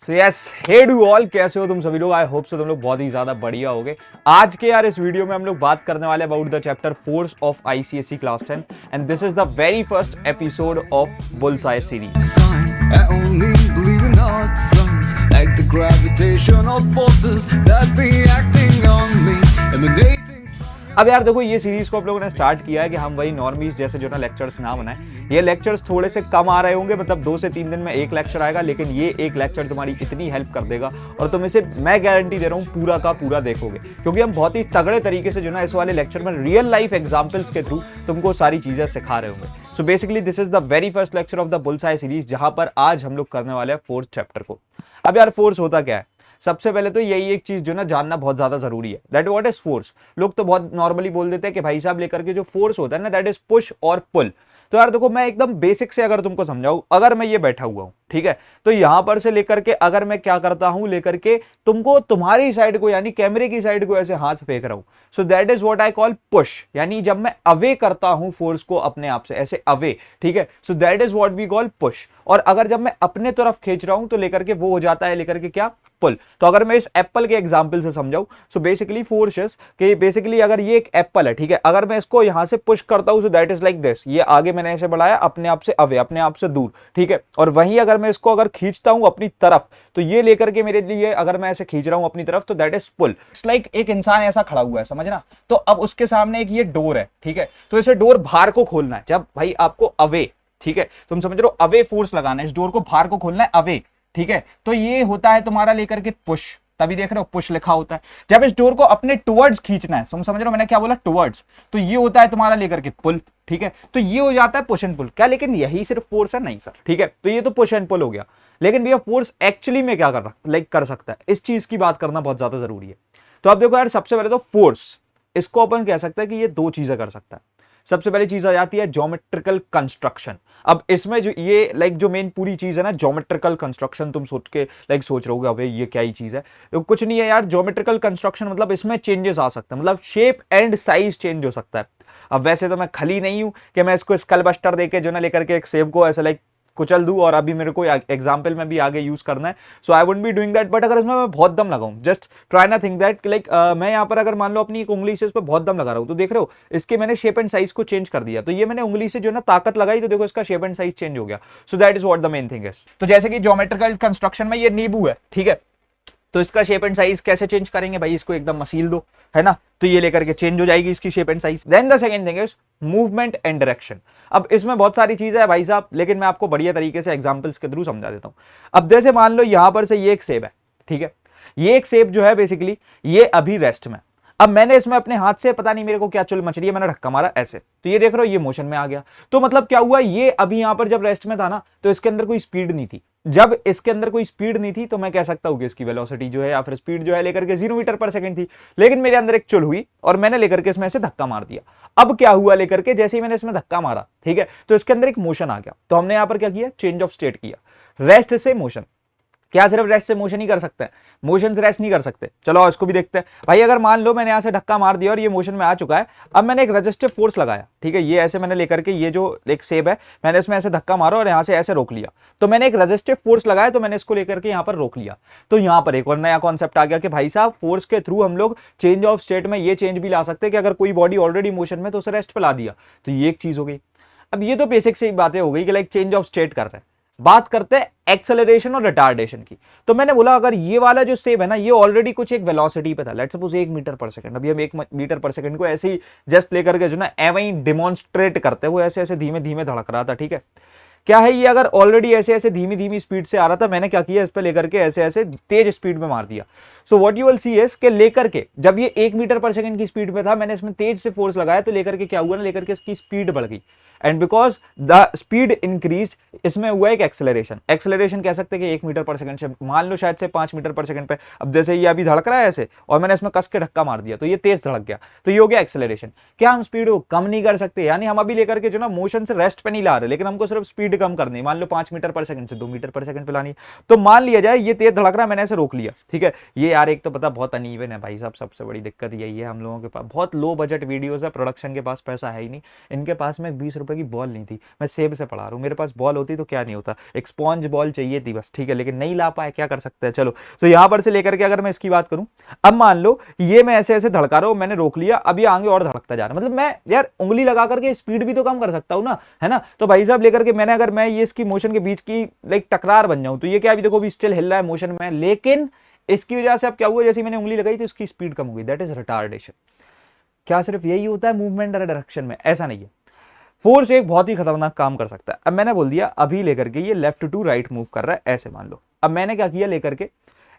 So yes, hey do all, कैसे हो तुम सभी लोग? आई होप सो तुम लोग बहुत ही ज्यादा बढ़िया होगे। आज के यार इस वीडियो में हम लोग बात करने वाले about the chapter force of ICSE class 10 and this is the very first episode of bullseye series. अब यार देखो, ये सीरीज को आप लोगों ने स्टार्ट किया है कि हम वही नॉर्मीज जैसे जो ना लेक्चर्स ना बनाएं। ये लेक्चर्स थोड़े से कम आ रहे होंगे, मतलब 2 से 3 दिन में एक लेक्चर आएगा, लेकिन ये एक लेक्चर तुम्हारी इतनी हेल्प कर देगा और तुम इसे, मैं गारंटी दे रहा हूँ, पूरा का पूरा देखोगे, क्योंकि हम बहुत ही तगड़े तरीके से जो ना इस वाले लेक्चर में रियल लाइफ एग्जाम्पल्स के थ्रू तुमको सारी चीजें सिखा रहे होंगे। सो basically this is the very first lecture of the bullseye series, जहां पर आज हम लोग करने वाले हैं फोर्थ चैप्टर को। अब यार फोर्स होता क्या है? सबसे पहले तो यही एक चीज जो ना जानना बहुत ज्यादा जरूरी है, दैट व्हाट इज फोर्स। लोग तो बहुत नॉर्मली बोल देते हैं कि भाई साहब लेकर के जो फोर्स होता है ना, दैट इज पुश और पुल। तो यार देखो, मैं एकदम बेसिक से अगर तुमको समझाऊं, अगर मैं ये बैठा हुआ हूं, ठीक है, तो यहां पर से लेकर के अगर मैं क्या करता हूं, लेकर के तुमको तुम्हारी साइड को यानी कैमरे की साइड को ऐसे हाथ फेंक रहा हूं, सो that is what I call push. यानी जब मैं अवे करता हूं फोर्स को अपने आप से ऐसे अवे, ठीक है, so that is what we call push. और अगर जब मैं अपने तरफ खींच रहा हूं तो लेकर के वो हो जाता है लेकर के क्या, पुल। तो अगर मैं इस एप्पल के एग्जांपल से समझाऊं, सो बेसिकली फोर्स इज कि बेसिकली अगर ये एक एप्पल है, ठीक है, अगर मैं इसको यहां से पुश करता हूं, सो दैट इज लाइक दिस, ये आगे मैंने ऐसे बढ़ाया अपने आप से अवे, अपने आप से दूर, ठीक है, और वहीं अगर मैं इसको अगर खींचता हूं अपनी तरफ, तो ये लेकर के मेरे लिए अगर मैं ऐसे खींच रहा हूं अपनी तरफ, तो that is pull. It's like एक इंसान ऐसा खड़ा हुआ है, समझना, तो अब उसके सामने एक ये डोर है, ठीक है, तो इसे डोर बाहर को खोलना है। जब भाई आपको अवे, ठीक है, तुम समझ रहे हो, अवे फोर्स लगाना है, इस डोर को बाहर को खोलना है, अवे, ठीक है, तो ये होता है तुम्हारा लेकर के पुश। तभी देख रहे हो पुश लिखा होता है। जब इस डोर को अपने टुवर्ड्स खींचना है, तुम समझ रहे हो मैंने क्या बोला, टुवर्ड्स, तो ये होता है तुम्हारा लेकर के पुल, ठीक है, तो ये हो जाता है पुश एंड पुल। क्या लेकिन यही सिर्फ फोर्स है? नहीं सर, ठीक है, तो ये तो पुश एंड पुल हो गया, लेकिन भैया फोर्स एक्चुअली में क्या कर सकता है, इस चीज की बात करना बहुत ज्यादा जरूरी है। तो अब देखो यार, सबसे पहले तो फोर्स, इसको अपन कह सकते हैं कि ये 2 चीजें कर सकता है। सबसे पहली चीज आ जाती है ज्योमेट्रिकल कंस्ट्रक्शन। अब इसमें जो ये जो मेन पूरी चीज है ना, ज्योमेट्रिकल कंस्ट्रक्शन, तुम सोच के सोच रहोगे अबे ये क्या ही चीज है, तो कुछ नहीं है यार। ज्योमेट्रिकल कंस्ट्रक्शन मतलब इसमें चेंजेस आ सकते हैं, मतलब शेप एंड साइज चेंज हो सकता है। अब वैसे तो मैं खली नहीं हूं कि मैं इसको स्कल बस्टर देके जो ना लेकर के एक सेब को ऐसे कुचल दूं और अभी मेरे को एग्जाम्पल में भी आगे यूज करना है, so I wouldn't be doing that. But अगर इसमें मैं बहुत दम लगाऊं, जस्ट ट्राई ना थिंक दैट मैं यहाँ पर अगर मान लो अपनी एक उंगली से इस पर बहुत दम लगा रहा हूं, तो देख रहे हो इसके मैंने शेप एंड साइज को चेंज कर दिया, तो ये मैंने उंगली से जो ना ताकत लगाई, तो देखो इसका शेप एंड साइज चेंज हो गया। सो that is what the main thing is. तो जैसे कि ज्योमेट्रिकल कंस्ट्रक्शन में ये नींबू है, ठीक है, तो इसका शेप एंड साइज कैसे चेंज करेंगे भाई, इसको एकदम मसील दो, है ना, तो ये लेकर के चेंज हो जाएगी इसकी shape and size. Then the second thing is movement and direction. अब इसमें बहुत सारी चीजें है भाई साहब, लेकिन मैं आपको बढ़िया तरीके से एग्जांपल्स के थ्रू समझा देता हूं। अब जैसे मान लो यहां पर से ये एक सेब है, ठीक है, ये एक सेब जो है बेसिकली ये अभी रेस्ट में। अब मैंने इसमें अपने हाथ से पता नहीं मेरे को क्या चुल मच रही है, मैंने धक्का मारा ऐसे, तो ये देख रहे हो ये मोशन में आ गया। तो मतलब क्या हुआ, ये अभी यहां पर जब रेस्ट में था ना, तो इसके अंदर कोई स्पीड नहीं थी। जब इसके अंदर कोई स्पीड नहीं थी, तो मैं कह सकता हूं कि इसकी वेलोसिटी जो है या फिर स्पीड जो है लेकर के 0 मीटर पर सेकंड थी। लेकिन मेरे अंदर एक चुल हुई और मैंने लेकर के इसमें से धक्का मार दिया। अब क्या हुआ, लेकर के जैसे ही मैंने इसमें धक्का मारा, ठीक है, तो इसके अंदर एक मोशन आ गया। तो हमने यहां पर क्या किया, चेंज ऑफ स्टेट किया, रेस्ट से मोशन। क्या सिर्फ रेस्ट से मोशन ही कर सकते हैं? मोशन से रेस्ट नहीं कर सकते। चलो इसको भी देखते हैं भाई। अगर मान लो मैंने यहां से धक्का मार दिया और ये मोशन में आ चुका है, अब मैंने एक रेजिस्टिव फोर्स लगाया, ठीक है, ये ऐसे मैंने लेकर के ये जो एक सेब है, मैंने इसमें ऐसे धक्का मारा और यहां से ऐसे रोक लिया, तो मैंने एक रेजिस्टिव फोर्स लगाया, तो मैंने इसको लेकर के यहां पर रोक लिया। तो यहां पर एक और नया कॉन्सेप्ट आ गया कि भाई साहब फोर्स के थ्रू हम लोग चेंज ऑफ स्टेट में ये चेंज भी ला सकते हैं कि अगर कोई बॉडी ऑलरेडी मोशन में तो उसे रेस्ट पे ला दिया, तो ये एक चीज हो गई। अब ये तो बेसिक से बातें हो गई कि चेंज ऑफ स्टेट कर रहे हैं। बात करते हैं एक्सेलरेशन और रिटार्डेशन की। तो मैंने बोला अगर ये वाला जो सेब है ना, ये ऑलरेडी कुछ एक वेलोसिटी पे था, let's suppose 1 metre per second. अभी हम 1 मीटर पर सेकंड को ऐसे ही जस्ट लेकर के जो ना वही डिमॉन्स्ट्रेट करते हैं, वो ऐसे ऐसे धीमे धीमे धड़क रहा था, ठीक है। क्या है, ये अगर ऑलरेडी ऐसे ऐसे धीमी धीमी स्पीड से आ रहा था, मैंने क्या किया, इस पे लेकर के ऐसे ऐसे तेज स्पीड में मार दिया। So what you will see is के लेकर के जब ये 1 मीटर पर सेकंड की स्पीड में था, मैंने इसमें तेज से फोर्स लगाया, तो लेकर के क्या हुआ ना, लेकर के इसकी स्पीड बढ़ गई, and because the speed increase, इसमें हुआ एक एक्सेलरेशन। एक्सेलरेशन कह सकते हैं कि 1 मीटर पर सेकंड से मान लो शायद से 5 मीटर पर सेकंड पे, अब जैसे ये अभी धड़क रहा है ऐसे और मैंने इसमें कस के धक्का मार दिया, तो ये तेज धड़क गया, तो ये हो गया एक्सेलरेशन। क्या हम स्पीड को कम नहीं कर सकते? यानी हम अभी लेकर के जो ना मोशन से रेस्ट पे नहीं ला रहे, लेकिन हमको सिर्फ स्पीड कम करनी है। मान लो 5 मीटर पर सेकंड से 2 मीटर पर सेकंड पे लानी है, तो मान लिया जाए ये तेज धड़क रहा है, मैंने ऐसे रोक लिया, ठीक है। ये यार एक तो पता बहुत अनइवन है भाई साहब, सबसे बड़ी दिक्कत यही है हम लोगों के पास बहुत लो बजट वीडियोस है, प्रोडक्शन के पास पैसा है ही नहीं, इनके पास में 20 रुपए की बॉल नहीं थी, मैं सेब से पढ़ा रहा हूँ, मेरे पास बॉल होती तो क्या नहीं होता, एक स्पॉन्ज बॉल चाहिए थी बस, ठीक है, लेकिन नहीं ला पाए, क्या कर सकते हैं। चलो तो यहाँ पर से लेकर के अगर मैं इसकी बात करूं, अब मान लो ये मैं ऐसे ऐसे धड़का रहा हूं, मैंने रोक लिया, अब ये आगे और धड़कता जा रहा है, मतलब मैं यार उंगली लगा करके स्पीड भी तो कम कर सकता हूं ना, है ना। तो भाई साहब लेकर के मैंने, अगर मैं ये इसकी मोशन के बीच की लाइक टकरार बन जाऊं, तो ये क्या, अभी देखो अभी स्टिल हिल रहा है मोशन में, लेकिन इसकी वजह से अब क्या हुआ, जैसे मैंने उंगली लगाई तो उसकी स्पीड कम हो गई, दैट इज रिटार्डेशन। क्या सिर्फ यही होता है मूवमेंट डायरेक्शन में? ऐसा नहीं है, फोर्स एक बहुत ही खतरनाक काम कर सकता है। अब मैंने बोल दिया अभी लेकर के ये लेफ्ट टू राइट मूव कर रहा है, ऐसे मान लो, अब मैंने क्या किया, लेकर के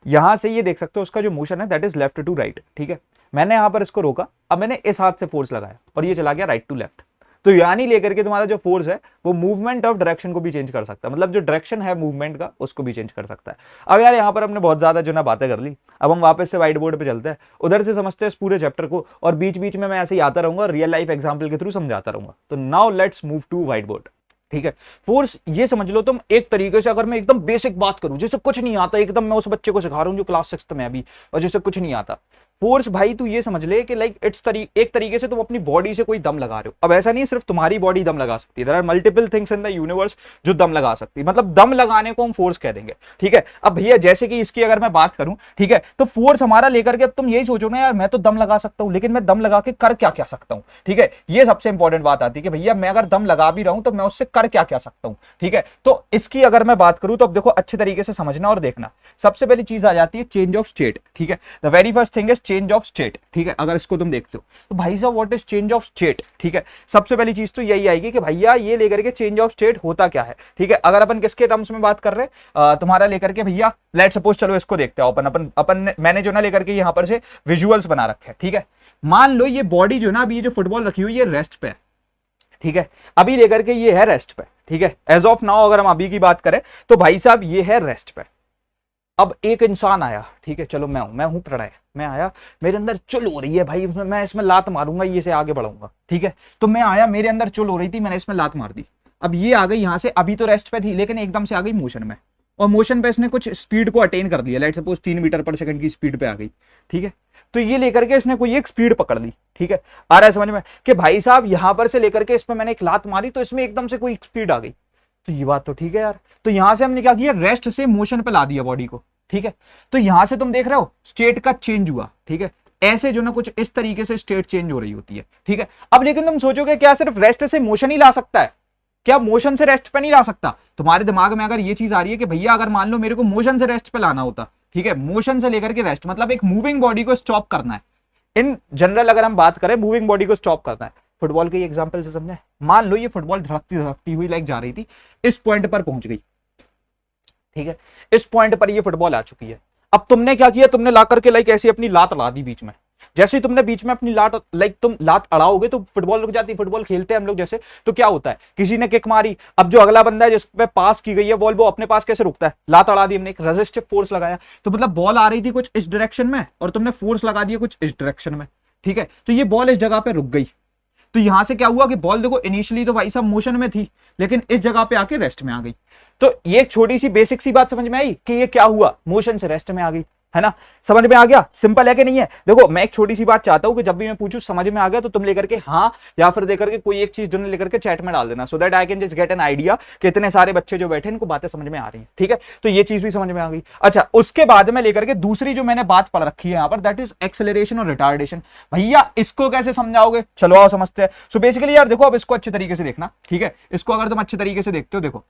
यहां से ये देख सकते हो उसका जो मोशन है that is left to right, ठीक है। मैंने यहां पर इसको रोका, अब मैंने इस हाथ से फोर्स लगाया और ये चला गया राइट टू लेफ्ट। तो यानी लेकर के तुम्हारा जो फोर्स है वो मूवमेंट ऑफ डायरेक्शन को भी चेंज कर सकता है, मतलब जो डायरेक्शन है मूवमेंट का उसको भी चेंज कर सकता है। अब यार यहाँ पर हमने बहुत ज्यादा जो ना बातें कर ली, अब हम वापस से व्हाइट बोर्ड पे चलते हैं, उधर से समझते हैं इस पूरे चैप्टर को, और बीच बीच में मैं ऐसे ही आता रहूंगा, रियल लाइफ एग्जाम्पल के थ्रू समझाता रहूंगा। तो now let's move to white board, ठीक है। फोर्स ये समझ लो तुम एक तरीके से, अगर मैं एकदम बेसिक बात करूं, जैसे कुछ नहीं आता, एकदम मैं उस बच्चे को सिखा रहा हूं जो क्लास 6 में अभी, और जैसे कुछ नहीं आता, फोर्स भाई तू ये समझ ले कि लाइक एक तरीके से तुम अपनी बॉडी से कोई दम लगा रहे हो। अब ऐसा नहीं है सिर्फ तुम्हारी बॉडी दम लगा सकती है, there are multiple things in the universe जो दम लगा सकती है, मतलब दम लगाने को हम फोर्स कह देंगे, ठीक है। अब भैया जैसे कि इसकी अगर मैं बात करूं, ठीक है, तो फोर्स हमारा लेकर के, अब तुम यही सोचो ना यार मैं तो दम लगा सकता हूं, लेकिन मैं दम लगा के कर क्या क्या सकता हूं, ठीक है। ये सबसे इंपॉर्टेंट बात आती है कि भैया मैं अगर दम लगा भी रहा हूं तो मैं उससे कर क्या क्या सकता हूं, ठीक है। तो इसकी अगर मैं बात करूं तो अब देखो अच्छे तरीके से समझना और देखना। सबसे पहली चीज आ जाती है चेंज ऑफ स्टेट, ठीक है। The very first thing is change of state, ठीक है। अगर इसको तुम देखते हो तो भाई साहब what is change of state, ठीक है। सबसे पहली चीज तो यही आएगी कि भैया ये लेकर के चेंज ऑफ स्टेट होता क्या है, ठीक है। अगर अपन किसके टर्म्स में बात कर रहे हैं, तुम्हारा लेकर के भैया लेट सपोज, चलो इसको देखते हो अपन मैंने जो ना लेकर के यहां पर से विजुअल्स बना रखे हैं, ठीक है। मान लो ये बॉडी जो ना, अभी ये जो फुटबॉल रखी हुई है ये रेस्ट पे है, ठीक है। अभी लेकर के ये है रेस्ट पे, ठीक है। एज ऑफ नाउ अगर हम अभी की बात करें तो भाई साहब ये है रेस्ट पे। अब एक इंसान आया, ठीक है, चलो मैं हूं प्रणय, मैं आया, मेरे अंदर चुल हो रही है भाई, मैं इसमें लात मारूंगा, ये से आगे बढ़ूंगा, ठीक है। तो मैं आया, मेरे अंदर चुल हो रही थी, मैंने इसमें लात मार दी, अब ये आ गई यहां से, अभी तो रेस्ट पे थी लेकिन एकदम से आ गई मोशन में, और मोशन पे इसने कुछ स्पीड को अटेन कर लिया, let suppose 3 metre per second की स्पीड पे आ गई, ठीक है। तो ये लेकर के इसने कोई एक स्पीड पकड़ ली, ठीक है। आ रहा है समझ में कि भाई साहब यहां पर से लेकर के इसमें मैंने एक लात मारी तो इसमें एकदम से कोई स्पीड आ गई, तो ये बात तो ठीक है यार। तो यहां से हमने क्या किया, रेस्ट से मोशन पे ला दिया बॉडी को, ठीक है। तो यहां से तुम देख रहे हो स्टेट का चेंज हुआ, ठीक है। ऐसे जो ना कुछ इस तरीके से स्टेट चेंज हो रही होती है, ठीक है। अब लेकिन तुम सोचोगे क्या सिर्फ रेस्ट से मोशन ही ला सकता है, क्या मोशन से रेस्ट पे नहीं ला सकता? तुम्हारे दिमाग में अगर ये चीज आ रही है कि भैया अगर मान लो मेरे को मोशन से रेस्ट पे लाना होता, ठीक है, मोशन से लेकर के रेस्ट, मतलब एक मूविंग बॉडी को स्टॉप करना है, इन जनरल अगर हम बात करें मूविंग बॉडी को स्टॉप करना है, फुटबॉल के एग्जांपल से समझे। मान लो ये फुटबॉल धड़कती धड़कती हुई लाइक जा रही थी, इस पॉइंट पर पहुंच गई, ठीक है, इस पॉइंट पर ये फुटबॉल आ चुकी है। अब तुमने क्या किया, तुमने ला करके लाइक ऐसी अपनी लात अड़ा दी बीच में। जैसे ही तुमने बीच में अपनी लात लाइक तुम लात अड़ाओगे तो फुटबॉल रुक जाती है। फुटबॉल खेलते हैं हम लोग जैसे, तो क्या होता है, किसी ने किक मारी, अब जो अगला बंदा है जिस पे पास की गई है बॉल, वो अपने पास कैसे रुकता है, लात अड़ा दी हमने, एक रेजिस्टिव फोर्स लगाया, तो मतलब बॉल आ रही थी कुछ इस डायरेक्शन में और तुमने फोर्स लगा दिया कुछ इस डायरेक्शन में, ठीक है। तो ये बॉल इस जगह पे रुक गई, तो यहां से क्या हुआ कि बॉल देखो इनिशियली तो भाई साहब मोशन में थी, लेकिन इस जगह पे आके रेस्ट में आ गई। तो ये एक छोटी सी बेसिक सी बात समझ में आई कि ये क्या हुआ, मोशन से रेस्ट में आ गई, है ना। समझ में आ गया, सिंपल है कि नहीं है। देखो मैं एक छोटी सी बात चाहता हूं कि जब भी मैं पूछूं समझ में आ गया तो तुम लेकर के हाँ या फिर देकर के कोई एक चीज जो लेकर के चैट में डाल देना, so that I can just get an idea कि इतने सारे बच्चे जो बैठे इनको बातें समझ में आ रही है, ठीक है। तो ये चीज भी समझ में आ गई। अच्छा, उसके बाद में लेकर के दूसरी जो मैंने बात पढ़ रखी है यहाँ पर, दैट इज एक्सेलरेशन और रिटार्डेशन। भैया इसको कैसे समझाओगे, चलो आओ समझते हैं। सो बेसिकली यार देखो, अब इसको अच्छे तरीके से देखना, ठीक है। इसको अगर तुम अच्छे तरीके से देखते हो, देखो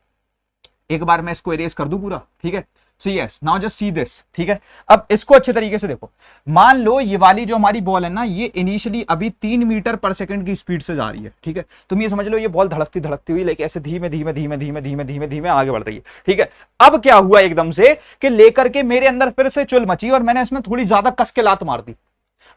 एक बार मैं इसको इरेज कर दूं पूरा, ठीक है। So yes, now just see this, ठीक है। अब इसको अच्छे तरीके से देखो, मान लो ये वाली जो हमारी बॉल है ना, ये इनिशियली अभी 3 मीटर पर सेकंड की स्पीड से जा रही है, ठीक है। तुम ये समझ लो ये बॉल धड़कती धड़कती हुई लाइक ऐसे धीमे धीमे धीमे धीमे धीमे धीमे धीमे आगे बढ़ रही है, ठीक है। अब क्या हुआ एकदम से कि लेकर के मेरे अंदर फिर से चुल मची और मैंने इसमें थोड़ी ज्यादा कस के लात मार दी।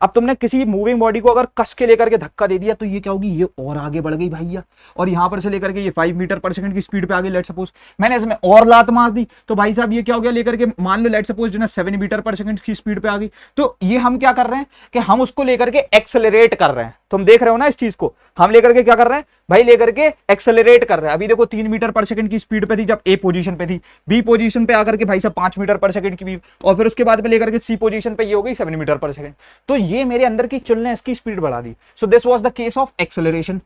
अब तुमने किसी मूविंग बॉडी को अगर कस के लेकर के धक्का दे दिया तो ये क्या होगी, ये और आगे बढ़ गई भैया, और यहां पर से लेकर के ये 5 मीटर पर सेकंड की स्पीड पे आ गई। लेट सपोज मैंने इसमें और लात मार दी तो भाई साहब ये क्या हो गया, लेकर के मान लो लेट सपोज जो ना 7 मीटर पर सेकंड की स्पीड पे आ गई। तो ये हम क्या कर रहे हैं कि हम उसको लेकर के एक्सेलरेट कर रहे हैं। तुम देख रहे हो ना इस चीज को, हम लेकर के क्या कर रहे हैं भाई, लेकर के एक्सेलरेट कर रहे हैं। अभी देखो 3 मीटर पर सेकंड की स्पीड पे थी जब ए पोजीशन पे थी, बी पोजीशन पे आकर के भाई साहब 5 मीटर पर सेकंड की भी, और फिर उसके बाद में लेकर के सी पोजीशन पे ये हो गई 7 मीटर पर सेकंड। तो ये मेरे अंदर की चुल ने इसकी स्पीड बढ़ा दी। So this was the case of acceleration.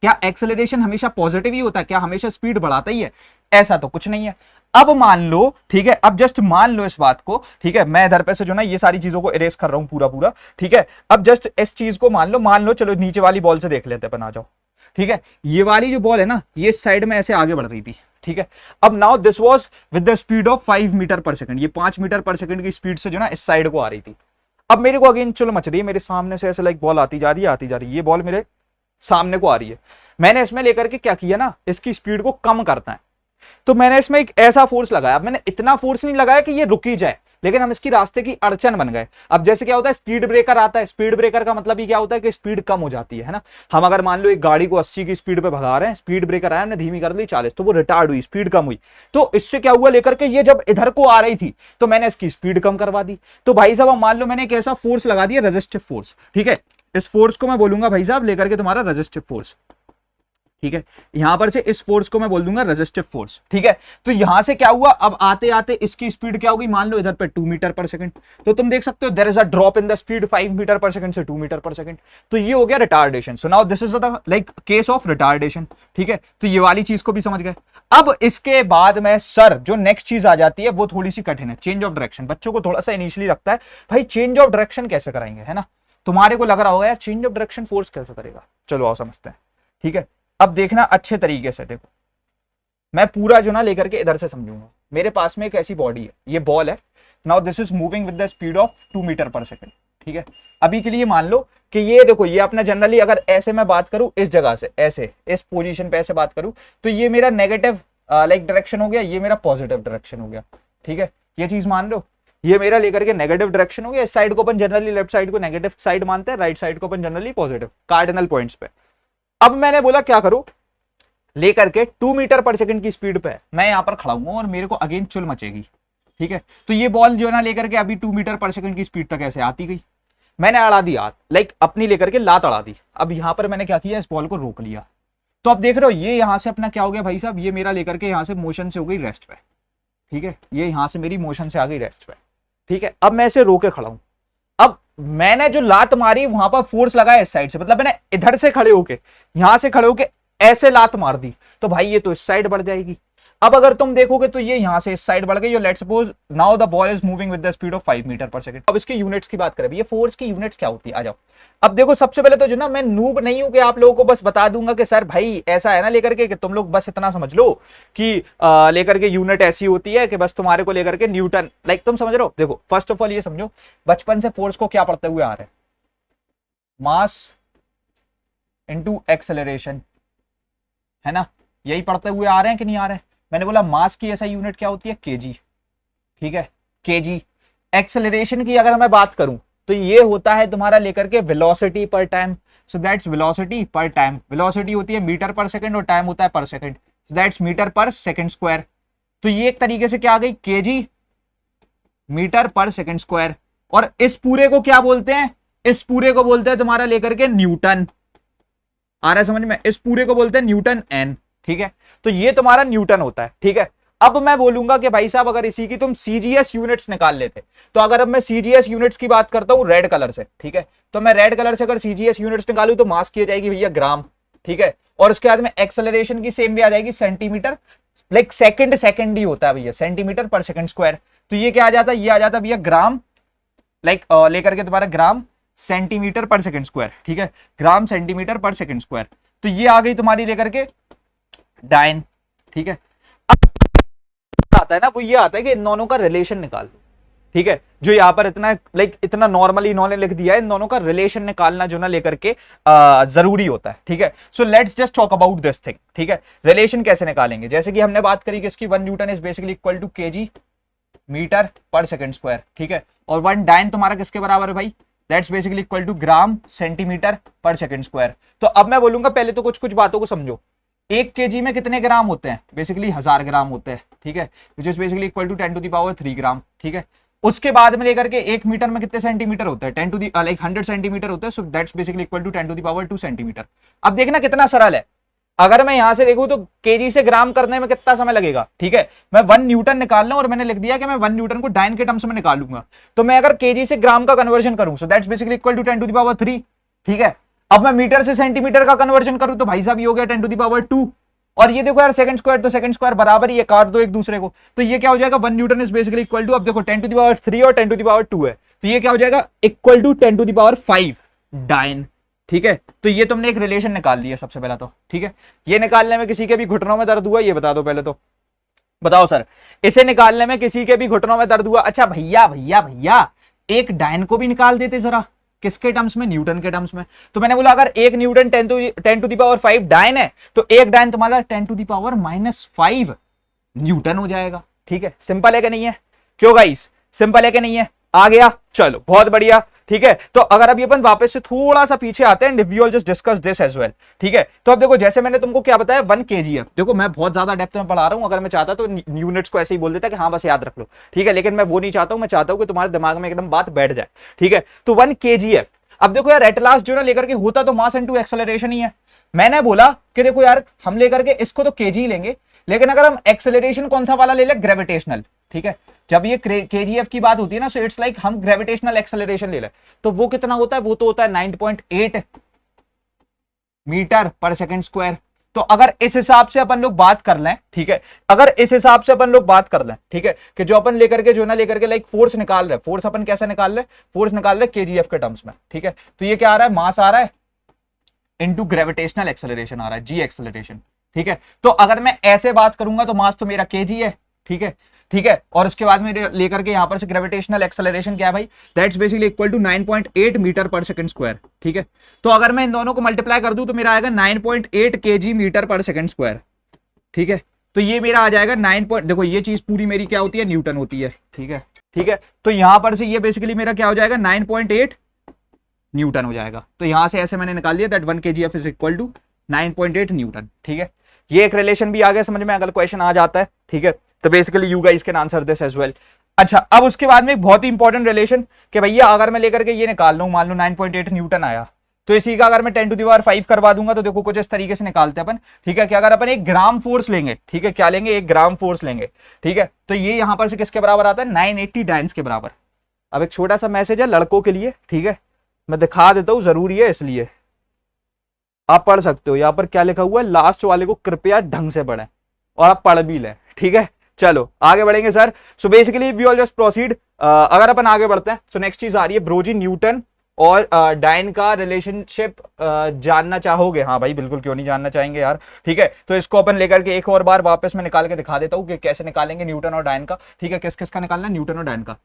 क्या एक्सेलरेशन हमेशा पॉजिटिव ही होता है? क्या हमेशा स्पीड बढ़ाता ही है? ऐसा तो कुछ नहीं है। अब मान लो, ठीक है, अब जस्ट मान लो इस बात को, ठीक है, मैं इधर पे से जो ना ये सारी चीजों को इरेज कर रहा हूं पूरा पूरा, ठीक है। अब जस्ट इस चीज को मान लो, चलो नीचे वाली बॉल से देख लेते हैं, बना जाओ, ठीक है। ये वाली जो बॉल है ना, ये साइड में ऐसे आगे बढ़ रही थी, ठीक है। अब now this was with the speed of 5 metre per second, ये 5 मीटर पर सेकंड की स्पीड से जो ना इस साइड को आ रही थी। अब मेरे को अगेन चलो मच रही है, मेरे सामने से ऐसे लाइक बॉल आती जा रही है, आती जा रही है, ये बॉल मेरे सामने को आ रही है। मैंने इसमें लेकर के क्या किया ना, इसकी स्पीड को कम करता है, तो मैंने इसमें एक ऐसा फोर्स लगाया। अब मैंने इतना फोर्स नहीं लगाया कि ये रुकी जाए, लेकिन हम इसकी रास्ते की अड़चन बन गए। अब जैसे क्या होता है, स्पीड ब्रेकर आता है, स्पीड ब्रेकर का मतलब ही क्या होता है कि स्पीड कम हो जाती है ना। हम अगर मान लो एक गाड़ी को 80 की स्पीड पे भगा रहे हैं, स्पीड ब्रेकर आया, हमने धीमी कर दी 40, तो वो रिटार्ड हुई, स्पीड कम हुई। तो इससे क्या हुआ, लेकर के ये जब इधर को आ रही थी तो मैंने इसकी स्पीड कम करवा दी। तो भाई साहब अब मान लो मैंने एक ऐसा फोर्स लगा दिया, रेजिस्टिव फोर्स, ठीक है। इस फोर्स को मैं बोलूंगा भाई साहब लेकर के तुम्हारा रेजिस्टिव फोर्स, ठीक है। यहां पर से इस फोर्स को मैं बोल दूंगा रेजिस्टिव फोर्स, ठीक है। तो यहां से क्या हुआ, अब आते आते इसकी स्पीड क्या होगी, मान लो इधर पे 2 मीटर पर सेकंड, तो तुम देख सकते हो there is a drop in the speed 5 metre per second से 2 मीटर पर सेकंड। तो ये हो गया retardation. So now this is the like case of retardation, ठीक है। तो ये वाली चीज को भी समझ गए। अब इसके बाद में सर जो नेक्स्ट चीज आ जाती है वो थोड़ी सी कठिन है, चेंज ऑफ डायरेक्शन। बच्चों को थोड़ा सा इनिशियली लगता है भाई चेंज ऑफ डायरेक्शन कैसे कराएंगे, है ना। तुम्हारे को लग रहा होगा यार चेंज ऑफ डायरेक्शन फोर्स कैसे करेगा, चलो आओ समझते हैं, ठीक है। अब देखना अच्छे तरीके से, देखो मैं पूरा जो ना लेकर के इधर से समझूंगा। मेरे पास में एक ऐसी बॉडी है, ये बॉल है। Now this is moving with the speed of 2 metre per second, ठीक है। अभी के लिए मान लो कि ये देखो, ये अपना जनरली अगर ऐसे मैं बात करूं इस जगह से, ऐसे इस पोजीशन पे ऐसे बात करूं, तो ये मेरा नेगेटिव लाइक डायरेक्शन हो गया, ये मेरा पॉजिटिव डायरेक्शन हो गया, ठीक है। ये चीज मान लो, ये मेरा लेकर के नेगेटिव डायरेक्शन हो गया। इस साइड को अपन जनरली लेफ्ट साइड को नेगेटिव साइड मानते हैं, राइट साइड को अपन जनरली पॉजिटिव, कार्डिनल पॉइंट्स पे। अब मैंने बोला क्या करूं, लेकर के 2 मीटर पर सेकंड की स्पीड पे मैं यहां पर खड़ा हूं और मेरे को अगेन चुल मचेगी, ठीक है। तो ये बॉल जो है ना लेकर के अभी 2 मीटर पर सेकंड की स्पीड तक ऐसे आती गई, मैंने अड़ा दी हाथ, लाइक अपनी लेकर के लात अड़ा दी। अब यहां पर मैंने क्या किया, इस बॉल को रोक लिया। तो अब देख रहे हो ये यहां से अपना क्या हो गया भाई साहब, ये मेरा लेकर के यहां से मोशन से हो गई रेस्ट पे, ठीक है। ये यहां से मेरी मोशन से आ गई रेस्ट पे, ठीक है। अब मैं इसे रोके खड़ा हूं। अब मैंने जो लात मारी वहां पर फोर्स लगाया इस साइड से, मतलब मैंने इधर से खड़े होके, यहां से खड़े होके ऐसे लात मार दी, तो भाई ये तो इस साइड बढ़ जाएगी। अब अगर तुम देखोगे तो ये यहां से इस साइड बढ़ गई। Let's suppose now the ball is moving with the speed of 5 metre per second. अब इसकी यूनिट्स की बात करें, ये फोर्स की यूनिट्स क्या होती है, आ जाओ। अब देखो सबसे पहले तो जो ना मैं नूब नहीं हूं कि आप लोगों को बस बता दूंगा कि सर भाई ऐसा है ना लेकर के, कि तुम लोग बस इतना समझ लो कि लेकर के यूनिट ऐसी होती है कि बस तुम्हारे को लेकर के न्यूटन, लाइक तुम समझ रहे हो। देखो फर्स्ट ऑफ ऑल ये समझो, बचपन से फोर्स को क्या पढ़ते हुए आ रहे हैं, मास इनटू एक्सेलरेशन, है ना, यही पढ़ते हुए आ रहे हैं कि नहीं आ रहे हैं। मैंने बोला मास की ऐसा यूनिट क्या होती है, केजी, ठीक है, केजी। एक्सेलरेशन की अगर मैं बात करूं तो ये होता है तुम्हारा लेकर के वेलोसिटी पर टाइम। सो दैट्स वेलोसिटी पर टाइम। वेलोसिटी होती है मीटर पर सेकंड और टाइम होता है पर second, so that's metre per second square. तो ये एक तरीके से क्या आ गई, KG metre per second square. और इस पूरे को क्या बोलते हैं, इस पूरे को बोलते हैं तुम्हारा लेकर के न्यूटन। आ रहा है समझ में, इस पूरे को बोलते हैं न्यूटन एन, ठीक है। तो ये तुम्हारा न्यूटन होता है, ठीक है। अब मैं बोलूंगा कि भाई साहब अगर इसी की तुम सीजीएस यूनिट्स निकाल लेते, तो अगर अब मैं सीजीएस यूनिट्स की बात करता हूं रेड कलर से, ठीक है, तो मैं रेड कलर से अगर सीजीएस यूनिट्स निकालूं तो मास की आ जाएगी भैया ग्राम, ठीक है। और उसके बाद में एक्सेलरेशन की सेम भी आ जाएगी सेंटीमीटर, लाइक सेकंड ही होता है भैया, सेंटीमीटर पर सेकंड स्क्वायर। तो ये क्या आ जाता है, ये आ जाता है भैया ग्राम, लाइक लेकर के तुम्हारा ग्राम सेंटीमीटर पर सेकंड स्क्वायर, ठीक है, ग्राम सेंटीमीटर पर सेकंड स्क्वायर। तो ये आ गई तुम्हारी लेकर के डाइन, ठीक है। अब आता है ना वो ये आता है कि इन दोनों का रिलेशन निकाल दो, ठीक है। जो यहाँ पर इतना लाइक इतना नॉर्मली इन्होंने लिख दिया है, इन दोनों का रिलेशन निकालना जो ना लेकर के जरूरी होता है, ठीक है। So let's just talk about this thing, ठीक है। रिलेशन कैसे निकालेंगे, जैसे कि हमने बात करी कि इसकी 1 newton is basically equal to KG metre per second square, ठीक है। और 1 डाइन तुम्हारा किसके बराबर है भाई, that's basically equal to gram centimetre per second square. तो अब मैं बोलूंगा पहले तो कुछ कुछ बातों को समझो। 1 केजी में कितने ग्राम होते हैं, बेसिकली 1000 ग्राम होते हैं, ठीक है, which is basically equal to 10 to the power 3 gram, ठीक है। उसके बाद में लेकर के 1 मीटर में कितने सेंटीमीटर होते हैं, 10 टू दी लाइक 100 सेंटीमीटर होते हैं, so that's basically equal to 10 to the power 2 centimetre. अब देखना कितना सरल है, अगर मैं यहां से देखूं तो केजी से ग्राम करने में कितना समय लगेगा, ठीक है। मैं 1 न्यूटन निकालना और मैंने लिख दिया कि मैं 1 न्यूटन को डाइन के टर्म्स में निकालूंगा। तो मैं अगर केजी से ग्राम का कन्वर्जन करूं, so that's basically equal to 10 to the power 3, ठीक है। अब मैं मीटर से सेंटीमीटर का कन्वर्जन करूं तो भाई साहब ये हो गया 10⁻²। और ये देखो यार सेकंड स्क्वायर, तो सेकंड स्क्वायर बराबर ही है, काट दो एक दूसरे को, तो ये क्या हो जाएगा 1 newton is basically equal to, अब देखो 10⁻³ और 10⁻² है, तो ये क्या हो जाएगा इक्वल टू 10⁵ डाइन। ठीक है, तो ये तुमने एक रिलेशन निकाल लिया सबसे पहला तो। ठीक है, ये निकालने में किसी के भी घुटनों में दर्द हुआ, ये बता दो पहले तो, बताओ सर, इसे निकालने में किसी के भी घुटनों में दर्द हुआ? अच्छा भैया भैया भैया, एक डाइन को भी निकाल देते जरा, किसके टर्म्स में? न्यूटन के टर्म्स में। तो मैंने बोला अगर एक न्यूटन 10⁵ डाइन है तो एक डाइन तुम्हारा 10⁻⁻5 न्यूटन हो जाएगा। ठीक है, सिंपल है कि नहीं है? क्यों गाइस, सिंपल है कि नहीं है? आ गया, चलो बहुत बढ़िया। ठीक है, तो अगर अभी अपन वापस से थोड़ा सा पीछे आते हैं, we will just discuss this as well. ठीक है, तो अब देखो जैसे मैंने तुमको क्या बताया 1 kgf, देखो मैं बहुत ज्यादा डेप्थ में पढ़ा रहा हूं, अगर मैं चाहता तो यूनिट्स को ऐसे ही बोल देता कि हाँ बस याद रख लो। ठीक है, लेकिन मैं वो नहीं चाहता हूं, मैं चाहता हूं कि तुम्हारे दिमाग में एकदम बात बैठ जाए। ठीक है, तो 1 kgf, अब देखो यार एट लास्ट जो ना लेकर के होता तो मास इनटू एक्सेलरेशन ही है। मैंने बोला कि देखो यार हम लेकर के इसको तो केजी लेंगे, लेकिन अगर हम एक्सेलरेशन कौन सा वाला ले ले, ग्रेविटेशनल। ठीक है, जब ये केजीएफ की बात होती है ना, सो इट्स लाइक हम ग्रेविटेशनल एक्सेलरेशन ले ले, तो वो कितना होता है? वो तो होता है 9.8 मीटर पर सेकंड स्क्वायर। तो अगर इस हिसाब से अपन लोग बात कर लें, ठीक है, अगर इस हिसाब से अपन लोग बात कर लें, ठीक है, कि जो अपन लेकर के जो ना लेकर के लाइक फोर्स निकाल रहे, फोर्स अपन कैसे निकाल रहे? फोर्स निकाल रहे केजीएफ के टर्म्स में। ठीक है, तो ये क्या आ रहा है? मास आ रहा है इनटू ग्रेविटेशनल एक्सेलरेशन आ रहा है, जी एक्सेलरेशन। ठीक है, तो अगर मैं ऐसे बात करूंगा तो मास तो मेरा केजी है। ठीक है, ठीक है, और उसके बाद में लेकर के यहां पर से ग्रेविटेशनल एक्सेलरेशन क्या है भाई? That's basically equal to 9.8 metre per second square. ठीक है, तो अगर मैं इन दोनों को मल्टीप्लाई कर दूं तो मेरा आएगा 9.8 kg metre per second square. ठीक है, तो ये मेरा आ जाएगा 9 देखो ये चीज पूरी मेरी क्या होती है? न्यूटन होती है। ठीक है, ठीक है, तो यहां पर से ये बेसिकली मेरा क्या हो जाएगा? 9.8 न्यूटन हो जाएगा। तो यहां से ऐसे मैंने निकाल लिया that 1 kgf is equal to 9.8 newton. ठीक है, ये एक रिलेशन भी आ गया समझ में, अगर क्वेश्चन आ जाता है। ठीक है, तो basically you guys can answer this as well. अच्छा, अब उसके बाद में एक बहुत ही इंपॉर्टेंट रिलेशन कि भैया अगर मैं लेकर के ये निकाल लूं, मान लो 9.8 न्यूटन आया, तो इसी का अगर मैं 10⁵ करवा दूंगा तो देखो कुछ इस तरीके से निकालते हैं अपन। ठीक है, कि अगर अपन 1 ग्राम फोर्स लेंगे, ठीक है, क्या लेंगे? 1 ग्राम फोर्स लेंगे। ठीक है, तो ये यहां पर से किसके बराबर आता है? 980 डाइन्स के बराबर। अब एक छोटा सा मैसेज है लड़कों के लिए, ठीक है, मैं दिखा देता हूं, जरूरी है इसलिए आप पढ़ सकते हो। यहां पर क्या लिखा हुआ है? लास्ट वाले को कृपया ढंग से पढ़ें और आप पढ़ भी लें। ठीक है, चलो आगे बढ़ेंगे sir. So basically we all just proceed. अगर अपन आगे बढ़ते हैं तो नेक्स्ट चीज आ रही है ब्रोजी न्यूटन और डाइन का रिलेशनशिप जानना चाहोगे? हाँ भाई बिल्कुल, क्यों नहीं जानना चाहेंगे यार। ठीक है, तो इसको अपन लेकर के एक और बार वापस में निकाल के दिखा देता हूँ कि कैसे निकालेंगे न्यूटन और डाइन का। ठीक है, किस किस का निकालना है? न्यूटन और डाइन का।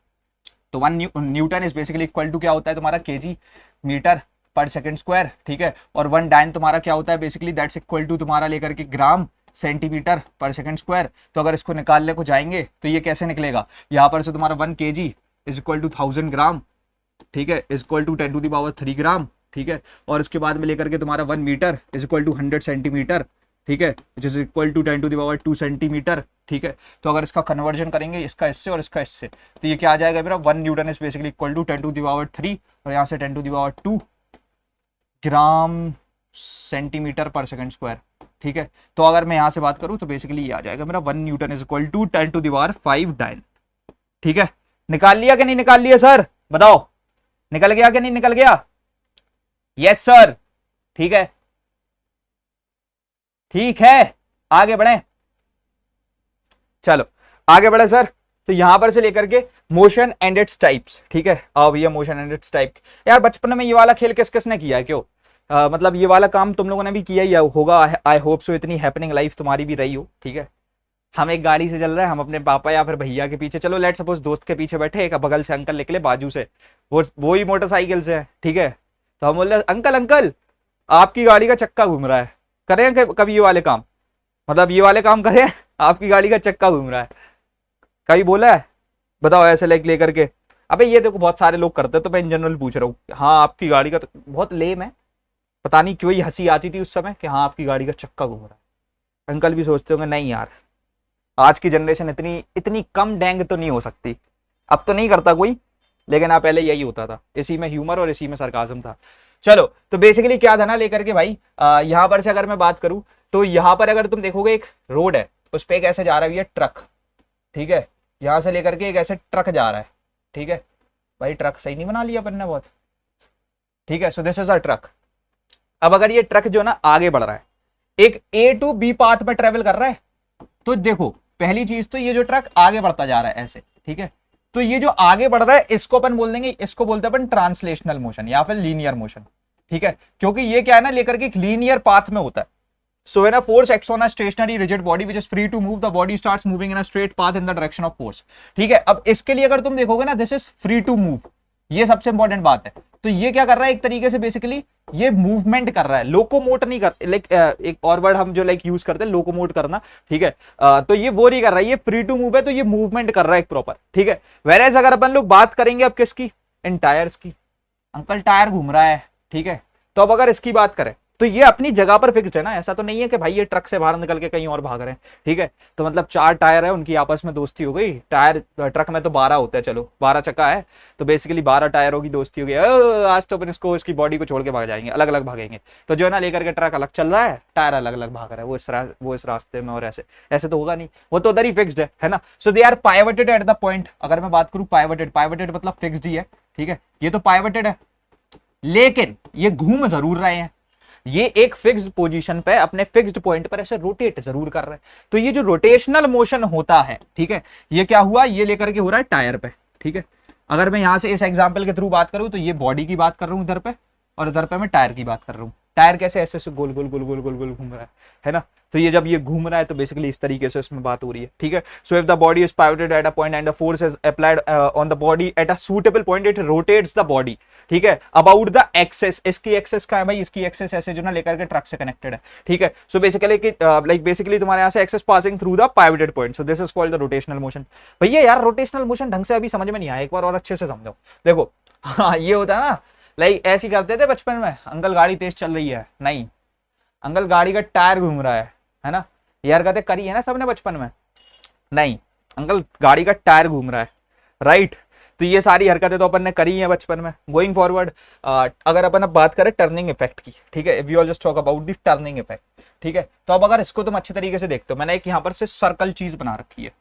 तो 1 newton is basically equal to क्या होता है तुम्हारा? KG metre per second square. ठीक है, और 1 डाइन तुम्हारा क्या होता है? बेसिकली दैट्स इक्वल टू तुम्हारा लेकर के ग्राम सेंटीमीटर पर सेकंड स्क्वायर। तो अगर इसको निकालने को जाएंगे तो ये कैसे निकलेगा? यहाँ पर से तुम्हारा 1 kg इज इक्वल टू 1000 ग्राम। ठीक है, इज इक्वल टू 10⁻³ ग्राम। ठीक है, और इसके बाद में लेकर के तुम्हारा 1 metre is equal to 100 centimetre. ठीक है, which is equal to 10⁻² centimetre. ठीक है, तो अगर इसका कन्वर्जन करेंगे इसका इससे और इसका इससे, तो ये क्या आ जाएगा मेरा? 1 newton is basically equal to 10⁻³ और यहाँ से 10⁻² gram centimetre per second square. ठीक है, तो अगर मैं यहां से बात करूं तो बेसिकली ये आ जाएगा मेरा 1 newton is equal to 10⁵ dyne. ठीक है, निकाल लिया कि नहीं निकाल लिया सर? बताओ, निकल गया कि नहीं निकल गया? Yes sir. ठीक है, ठीक है, आगे बढ़े, चलो आगे बढ़े सर। तो यहां पर से लेकर के मोशन एंड इट्स टाइप्स। ठीक है, अब ये मोशन एंड इट्स टाइप, यार बचपन में ये वाला खेल किस किसने किया है? क्यों मतलब ये वाला काम तुम लोगों ने भी किया ही होगा, आई होप सो। इतनी हैपनिंग लाइफ तुम्हारी भी रही हो। ठीक है, हम एक गाड़ी से चल रहे हैं, हम अपने पापा या फिर भैया के पीछे, चलो लेट सपोज दोस्त के पीछे बैठे, एक बगल से अंकल निकले बाजू से, वो ही मोटरसाइकिल से है। ठीक है, तो हम बोल रहे अंकल अंकल आपकी गाड़ी का चक्का घूम रहा है, करें कभी ये वाले काम? मतलब ये वाले काम करें, आपकी गाड़ी का चक्का घूम रहा है, कभी बोला है? बताओ ऐसे लाइक लेकर के। अबे ये देखो बहुत सारे लोग करते हैं, तो मैं इन जनरल पूछ रहा हूँ। हाँ आपकी गाड़ी का, तो बहुत लेम है, पता नहीं क्यों ही हंसी आती थी उस समय कि हाँ आपकी गाड़ी का चक्का घूम रहा है। अंकल भी सोचते होंगे नहीं यार आज की जनरेशन इतनी कम डेंग तो नहीं हो सकती, अब तो नहीं करता कोई, लेकिन हाँ पहले यही होता था। इसी में ह्यूमर और इसी में सरकाज़म था। चलो, तो बेसिकली क्या था ना लेकर के भाई, यहाँ पर से अगर मैं बात करूँ तो यहाँ पर अगर तुम देखोगे एक रोड है, उस पर एक ऐसे जा रहा है ये ट्रक। ठीक है, यहाँ से लेकर के एक ऐसे ट्रक जा रहा है। ठीक है भाई, ट्रक सही नहीं बना लिया अपन ने बहुत। ठीक है, सो दिस इज अ ट्रक। अब अगर ये ट्रक जो है ना आगे बढ़ रहा है, एक A टू B पाथ में ट्रेवल कर रहा है, तो देखो पहली चीज तो ये जो ट्रक आगे बढ़ता जा रहा है ऐसे, ठीक है, तो ये जो आगे बढ़ रहा है इसको अपन बोल देंगे, इसको बोलते हैं अपन ट्रांसलेशनल मोशन या फिर लीनियर मोशन, ठीक है, क्योंकि ये क्या है ना लेकर के एक लीनियर पाथ में होता है। So when a force acts on a stationary rigid body which is free to move, the body starts moving in a straight path in the direction of force. ठीक है, अब इसके लिए अगर तुम देखोगे ना, this is free to move, ये सबसे इंपॉर्टेंट बात है। तो ये क्या कर रहा है, एक तरीके से बेसिकली ये मूवमेंट कर रहा है, लोकोमोट नहीं कर, लाइक एक और वर्ड हम जो लाइक यूज करते हैं लोकोमोट करना, ठीक है, तो ये वो नहीं कर रहा है, ये फ्री टू मूव है, तो ये मूवमेंट कर रहा है एक प्रॉपर, ठीक है। वेरएज अगर अपन लोग बात करेंगे अब किसकी, इन टायर्स की, अंकल टायर घूम रहा है, ठीक है, तो अब अगर इसकी बात करें तो ये अपनी जगह पर फिक्स्ड है ना, ऐसा तो नहीं है कि भाई ये ट्रक से बाहर निकल के कहीं और भाग रहे हैं, ठीक है। तो मतलब 4 टायर है, उनकी आपस में दोस्ती हो गई, टायर ट्रक में तो 12 होते हैं, चलो 12 चक्का है, तो बेसिकली 12 टायरों की दोस्ती हो गई, आज तो अपन इसको इसकी बॉडी को छोड़ के भाग जाएंगे, अलग अलग भागेंगे, तो जो है ना लेकर के ट्रक अलग चल रहा है, टायर अलग अलग भाग रहा है, वो इस रास्ते में, और ऐसे ऐसे तो होगा नहीं, वो तो उधर ही फिक्स्ड है ना। So they are pivoted at the point, अगर मैं बात करूं पाइवटेड मतलब फिक्स्ड ही है, ठीक है, ये तो पाइवटेड है, लेकिन ये घूम जरूर रहे हैं, ये एक फिक्स्ड पोजीशन पे अपने फिक्स्ड पॉइंट पर ऐसे रोटेट जरूर कर रहे हैं, तो ये जो रोटेशनल मोशन होता है, ठीक है, ये क्या हुआ, ये लेकर के हो रहा है टायर पे, ठीक है। अगर मैं यहां से इस एग्जांपल के थ्रू बात करूं तो ये बॉडी की बात कर रहा हूं इधर पे, और इधर पे मैं टायर की बात कर रहा हूं, टायर कैसे ऐसे ऐसे गोल गोल गोल गोल गोल गोल घूम रहा है ना, तो ये जब ये घूम रहा है तो बेसिकली इस तरीके से इसमें बात हो रही है, ठीक है। So if the body is pivoted at a point and the force is applied on the body at a suitable point, it rotates the body, ठीक है, अबाउट द एक्सेस, इसकी एक्सेस का है भाई, इसकी एक्सेस ऐसे जो ना लेकर के ट्रक से कनेक्टेड है, ठीक है। सो बेसिकली लाइक बेसिकली तुम्हारे यहाँ से axis passing through the pivoted point, so this is called the rotational motion. भैया यार रोटेशनल मोशन ढंग से अभी समझ में नहीं आया, एक बार और अच्छे से समझो। देखो हाँ ये होता है ना, लाइक ऐसे ही करते थे बचपन में, अंकल गाड़ी तेज चल रही है, नहीं अंकल गाड़ी का टायर घूम रहा है ना, ये हरकतें करी है ना सबने बचपन में, नहीं अंकल गाड़ी का टायर घूम रहा है, राइट। तो ये सारी हरकतें तो अपन ने करी है बचपन में। गोइंग फॉरवर्ड अगर अपन अब बात करें टर्निंग इफेक्ट की, ठीक है, we all just talk about the turning effect, ठीक है। तो अब अगर इसको तुम अच्छे तरीके से देखते हो, मैंने एक यहाँ पर से सर्कल चीज बना रखी है,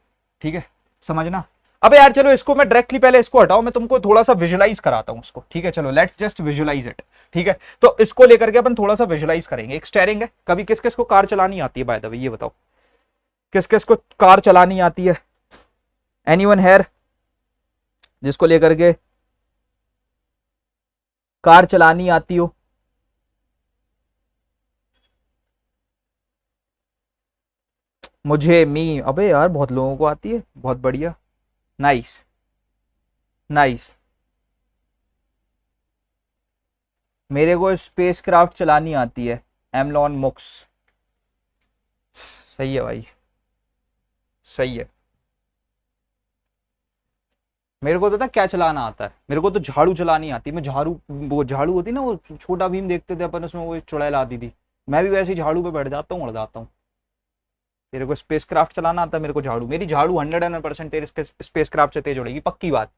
ठीक है, समझना। अब यार चलो इसको मैं डायरेक्टली पहले इसको हटाओ, मैं तुमको थोड़ा सा विजुलाइज कराता हूँ उसको, ठीक है, चलो लेट्स जस्ट विजुलाइज इट, ठीक है। तो इसको लेकर के अपन थोड़ा सा विजुलाइज करेंगे। एक स्टीयरिंग है, कभी किस किस को कार चलानी आती है बाय द वे, ये बताओ किस किस को कार चलानी आती है, एनीवन हेयर जिसको लेकर के कार चलानी आती हो, मुझे मी, अबे यार बहुत लोगों को आती है, बहुत बढ़िया, नाइस नाइस। मेरे को स्पेस क्राफ्ट चलानी आती है, एमलॉन मुक्स, सही है भाई, सही है। मेरे को तो था क्या चलाना आता है, मेरे को तो झाड़ू चलानी आती है, मैं झाड़ू, वो झाड़ू होती ना, वो छोटा भीम देखते थे अपन, उसमें वो चुड़ैल आती थी, मैं भी वैसे ही झाड़ू पे बैठ जाता हूँ, उड़ जाता हूँ। तेरे को स्पेस क्राफ्ट चलाना आता है, मेरे को झाड़ू, मेरी झाड़ू 100% तेरे स्पेस क्राफ्ट से तेज उड़ेगी, पक्की बात,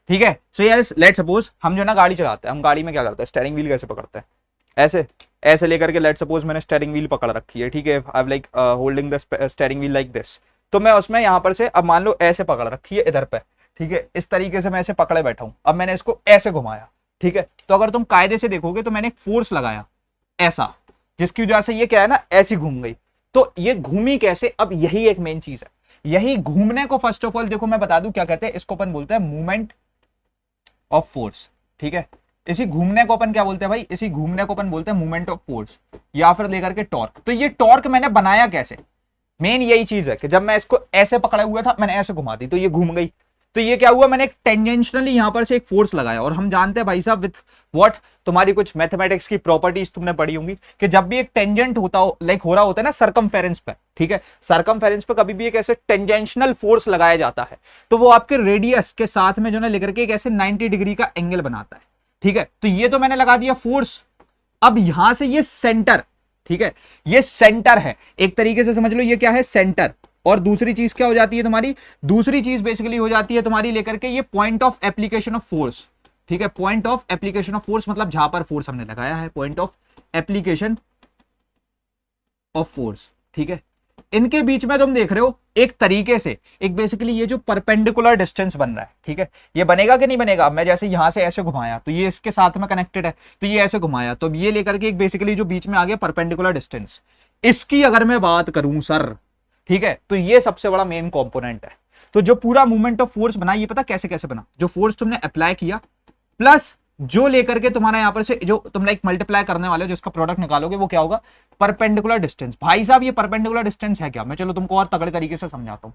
ठीक है। सो यस लेट सपोज हम जो ना गाड़ी चलाते हैं, हम गाड़ी में क्या करते हैं, स्टीयरिंग व्हील कैसे पकड़ते हैं, ऐसे ऐसे लेकर के, लेट सपोज मैंने स्टीयरिंग व्हील पकड़ रखी है, ठीक है, I am like holding the steering wheel like this, तो मैं उसमें यहाँ पर से अब मान लो ऐसे पकड़ रखी है इधर पे, ठीक है, इस तरीके से मैं ऐसे पकड़े बैठा हूं, अब मैंने इसको ऐसे घुमाया, ठीक है, तो अगर तुम कायदे से देखोगे तो मैंने एक फोर्स लगाया ऐसा, जिसकी वजह से ये क्या है ना ऐसी घूम गई, तो ये घूमी कैसे, अब यही एक मेन चीज है, यही घूमने को फर्स्ट ऑफ ऑल देखो मैं बता दूं क्या कहते हैं, इसको अपन बोलते हैं मूवमेंट ऑफ फोर्स, ठीक है। इसी घूमने को अपन क्या बोलते हैं भाई, इसी घूमने को अपन बोलते हैं मूवमेंट ऑफ फोर्स, या फिर लेकर के टॉर्क। तो ये टॉर्क मैंने बनाया कैसे, मेन यही चीज है कि जब मैं इसको ऐसे पकड़ा हुआ था, मैंने ऐसे घुमा दी तो ये घूम गई, तो ये क्या हुआ, मैंने एक टेंजेंशियली यहां पर से एक फोर्स लगाया, और हम जानते हैं भाई साहब विथ व्हाट, तुम्हारी कुछ मैथमेटिक्स की प्रॉपर्टीज तुमने पढ़ी होंगी कि जब भी एक टेंजेंट होता हो, लाइक हो रहा होता है ना सरकमफेरेंस पे, ठीक है, सरकमफेरेंस पे कभी भी एक ऐसे टेंजेंशियल फोर्स लगाया जाता है, तो वो आपके रेडियस के साथ में जो ना लेकर के एक ऐसे 90 डिग्री का एंगल बनाता है, ठीक है। तो ये तो मैंने लगा दिया फोर्स, अब यहां से ये सेंटर, ठीक है, ये सेंटर है, एक तरीके से समझ लो ये क्या है, सेंटर, और दूसरी चीज क्या हो जाती है तुम्हारी, दूसरी चीज बेसिकली हो जाती है तुम्हारी लेकर के ये point of application of force, ठीक है, point of application of force मतलब जहां पर फोर्स हमने लगाया है, point of application of force, ठीक है। इनके बीच में तुम देख रहे हो एक तरीके से एक बेसिकली ये जो परपेंडिकुलर डिस्टेंस बन रहा है, ठीक है, ये बनेगा कि नहीं बनेगा। मैं जैसे यहां से ऐसे घुमाया तो ये इसके साथ में कनेक्टेड है, तो ये ऐसे घुमाया तो ये लेकर के एक बेसिकली जो बीच में आ गया परपेंडिकुलर डिस्टेंस। इसकी अगर मैं बात करूं सर, ठीक है, तो ये सबसे बड़ा मेन कंपोनेंट है। तो जो पूरा मूवमेंट ऑफ फोर्स बना, ये पता कैसे कैसे बना, जो फोर्स तुमने अप्लाई किया प्लस जो लेकर के तुम्हारा यहां पर से जो तुम लाइक मल्टीप्लाई करने वाले हो, जिसका प्रोडक्ट निकालोगे वो क्या होगा, परपेंडिकुलर डिस्टेंस। भाई साहब ये परपेंडिकुलर डिस्टेंस है क्या, मैं चलो तुमको और तगड़े तरीके से समझाता हूं।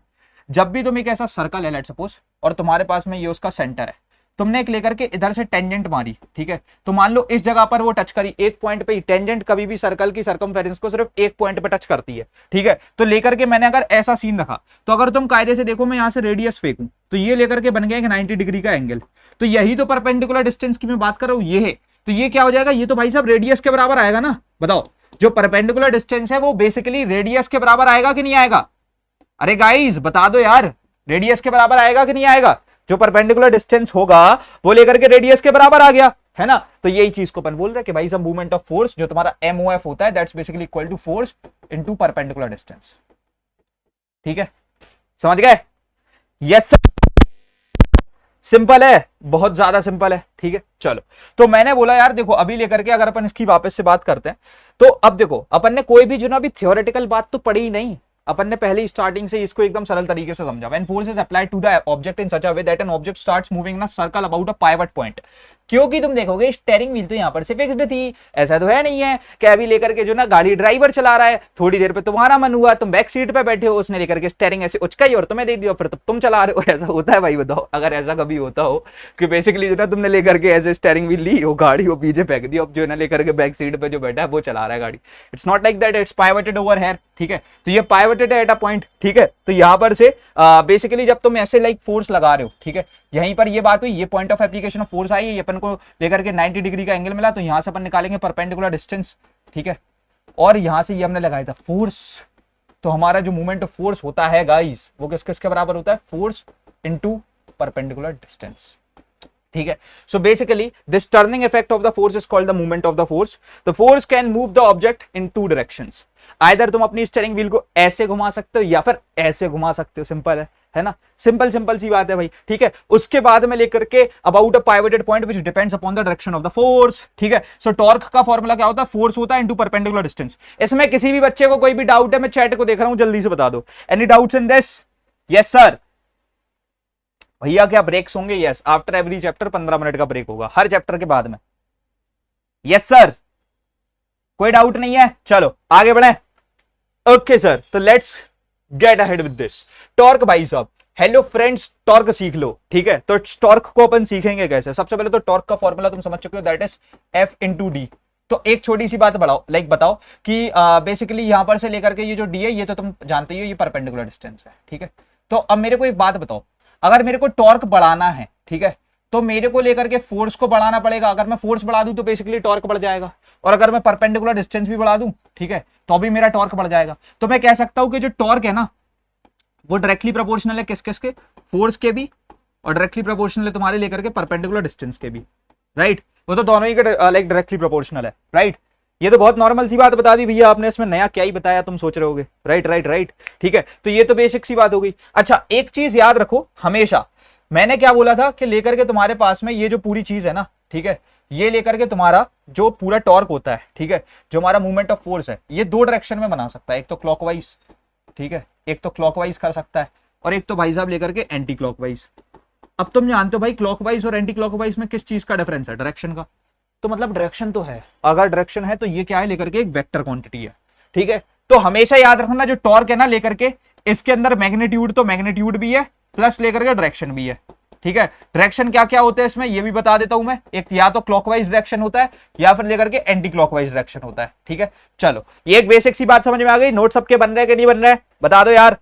जब भी तुम एक ऐसा सर्कल है लेट सपोज, और तुम्हारे पास में ये उसका सेंटर है, तुमने एक लेकर के इधर से टेंजेंट मारी, ठीक है, तो मान लो इस जगह पर वो टच करी एक पॉइंट पे ही। टेंजेंट कभी भी सर्कल की सर्कमफेरेंस को सिर्फ एक पॉइंट पे टच करती है, ठीक है। तो लेकर के मैंने अगर ऐसा सीन रखा, तो अगर तुम कायदे से देखो, मैं यहां से रेडियस फेंकूं तो ये लेकर के बन गया एक 90 डिग्री का एंगल। तो यही तो परपेंडिकुलर डिस्टेंस की मैं बात कर रहा हूं, ये है। तो ये क्या हो जाएगा, ये तो भाई साहब रेडियस के बराबर आएगा ना। बताओ, जो परपेंडिकुलर डिस्टेंस है वो बेसिकली रेडियस के बराबर आएगा कि नहीं आएगा? अरे गाइस बता दो यार, रेडियस के बराबर आएगा कि नहीं आएगा? जो परपेंडिकुलर डिस्टेंस होगा वो लेकर के रेडियस के बराबर आ गया, है ना। तो यही चीज को अपन बोल रहे हैं कि भाई सब मूवमेंट ऑफ फोर्स जो तुम्हारा MOF होता है, that's basically equal to force into perpendicular distance. ठीक है, समझ गए? यस सर, सिंपल है, बहुत ज्यादा सिंपल है। ठीक है, चलो, तो मैंने बोला यार देखो, अभी लेकर के अगर अपन इसकी वापस से बात करते हैं, तो अब देखो अपन ने कोई भी जो ना अभी थ्योरेटिकल बात तो पढ़ी ही नहीं, अपन ने पहले स्टार्टिंग से इसको एकदम सरल तरीके से समझा। When force is applied to the object in such a way that an object starts moving in a circle about a pivot point. क्योंकि तुम देखोगे स्टीयरिंग व्हील तो यहां पर से फिक्स्ड थी, ऐसा तो है नहीं है कि अभी लेकर के जो ना गाड़ी ड्राइवर चला रहा है, थोड़ी देर पे तुम्हारा मन हुआ, तुम बैक सीट पे बैठे हो, उसने लेकर के स्टीयरिंग ऐसे उचकाई और तुम्हें दे दिया, फिर तुम चला रहे हो। ऐसा होता है भाई? बताओ, अगर ऐसा कभी होता हो कि बेसिकली जो ना तुमने लेकर के ऐसे स्टीयरिंग व्हील ली, वो गाड़ी वो पीछे फेंक दी, अब जो है ना लेकर के बैक सीट पे जो बैठा है वो चला रहा है गाड़ी। It's not like that, it's pivoted over here. ठीक है, तो ये पाइवटेड है एट अ पॉइंट। ठीक है, तो यहां पर से बेसिकली जब तुम ऐसे लाइक फोर्स लगा रहे हो, ठीक है, यहीं पर ये बात हुई, ये point of application of force आई, ये अपन को लेकर के 90 डिग्री का एंगल मिला, तो यहां से अपन निकालेंगे परपेंडिकुलर डिस्टेंस। ठीक है, और यहां से ये हमने लगाया था फोर्स। तो हमारा जो मूवमेंट ऑफ फोर्स होता है गाइस, वो किस किसके बराबर होता है? Force into perpendicular distance. ठीक है, so basically this turning effect of the force is called the movement of the force. The force can move the object in two directions. Either तुम अपनी स्टीयरिंग व्हील को ऐसे घुमा सकते हो या फिर ऐसे घुमा सकते हो। सिंपल है ना, सिंपल सिंपल सी बात है भाई। ठीक है, उसके बाद में लेकर के about a pivoted point which depends upon the direction of the force. ठीक है, सो टॉर्क का फॉर्मूला क्या होता है? फोर्स होता है इनटू परपेंडिकुलर डिस्टेंस। इसमें किसी भी बच्चे को कोई भी डाउट है? मैं चैट को देख रहा हूं, जल्दी से बता दो। Any doubts in this? Yes sir. भैया क्या ब्रेक्स होंगे? Yes, after every chapter 15 minute का ब्रेक होगा, हर चैप्टर के बाद में। यस सर, कोई डाउट नहीं है? चलो आगे बढ़े। ओके सर, तो let's get ahead with this. Torque भाई साहब, हेलो फ्रेंड्स, टॉर्क सीख लो। ठीक है, तो टॉर्क को अपन सीखेंगे कैसे? सबसे पहले तो टॉर्क का फॉर्मूला तुम समझ चुके हो, that is F into D. तो एक छोटी सी बात बताओ कि बेसिकली यहां पर से लेकर के ये जो डी है, ये तो तुम जानते ही हो, ये परपेंडिकुलर डिस्टेंस है। ठीक है, तो अब मेरे को एक बात बताओ, अगर मेरे को टॉर्क बढ़ाना है, ठीक है, तो मेरे को लेकर के फोर्स को बढ़ाना पड़ेगा। अगर मैं फोर्स बढ़ा दूं तो बेसिकली टॉर्क बढ़ जाएगा, और अगर मैं परपेंडिकुलर डिस्टेंस भी बढ़ा दूं, ठीक है, तो भी मेरा टॉर्क बढ़ जाएगा। तो मैं कह सकता हूं कि जो टॉर्क है ना, वो डायरेक्टली प्रोपोर्शनल है किस किस के? फोर्स के भी, और डायरेक्टली प्रोपोर्शनल है तुम्हारे लेकर के परपेंडिकुलर डिस्टेंस के भी। राइट, वो तो दोनों ही के लाइक डायरेक्टली प्रोपोर्शनल है। राइट, ये तो बहुत नॉर्मल सी बात बता दी भैया आपने, इसमें नया क्या ही बताया तुम सोच रहे होगे। राइट राइट राइट, ठीक है, तो ये तो बेसिक सी बात हो गई। अच्छा, एक चीज याद रखो हमेशा, मैंने क्या बोला था कि लेकर के तुम्हारे पास में ये जो पूरी चीज है ना, ठीक है, ये लेकर के तुम्हारा जो पूरा टॉर्क होता है, ठीक है, जो हमारा मूवमेंट ऑफ फोर्स है, ये दो डायरेक्शन में बना सकता है। एक तो क्लॉकवाइज, ठीक है, एक तो क्लॉकवाइज कर सकता है, और एक तो भाई साहब लेकर के एंटी क्लॉकवाइज। अब तुम जानते हो भाई क्लॉकवाइज और एंटी क्लॉकवाइज में किस चीज का डिफरेंस है? डायरेक्शन का। तो मतलब डायरेक्शन तो है, अगर डायरेक्शन है तो ये क्या है? लेकर के एक वेक्टर क्वांटिटी है। ठीक है, तो हमेशा याद रखना जो टॉर्क है ना लेकर के, इसके अंदर मैग्नीट्यूड तो मैग्नीट्यूड भी है, प्लस लेकर के डायरेक्शन भी है। ठीक है, डायरेक्शन क्या क्या होते हैं इसमें ये भी बता देता हूं मैं। एक या तो क्लॉकवाइज डायरेक्शन होता है, या फिर लेकर के एंटी क्लॉकवाइज डायरेक्शन होता है। ठीक है, चलो ये एक बेसिक सी बात समझ में आ गई। नोट सबके बन रहे हैं कि नहीं बन रहे? बता दो यार,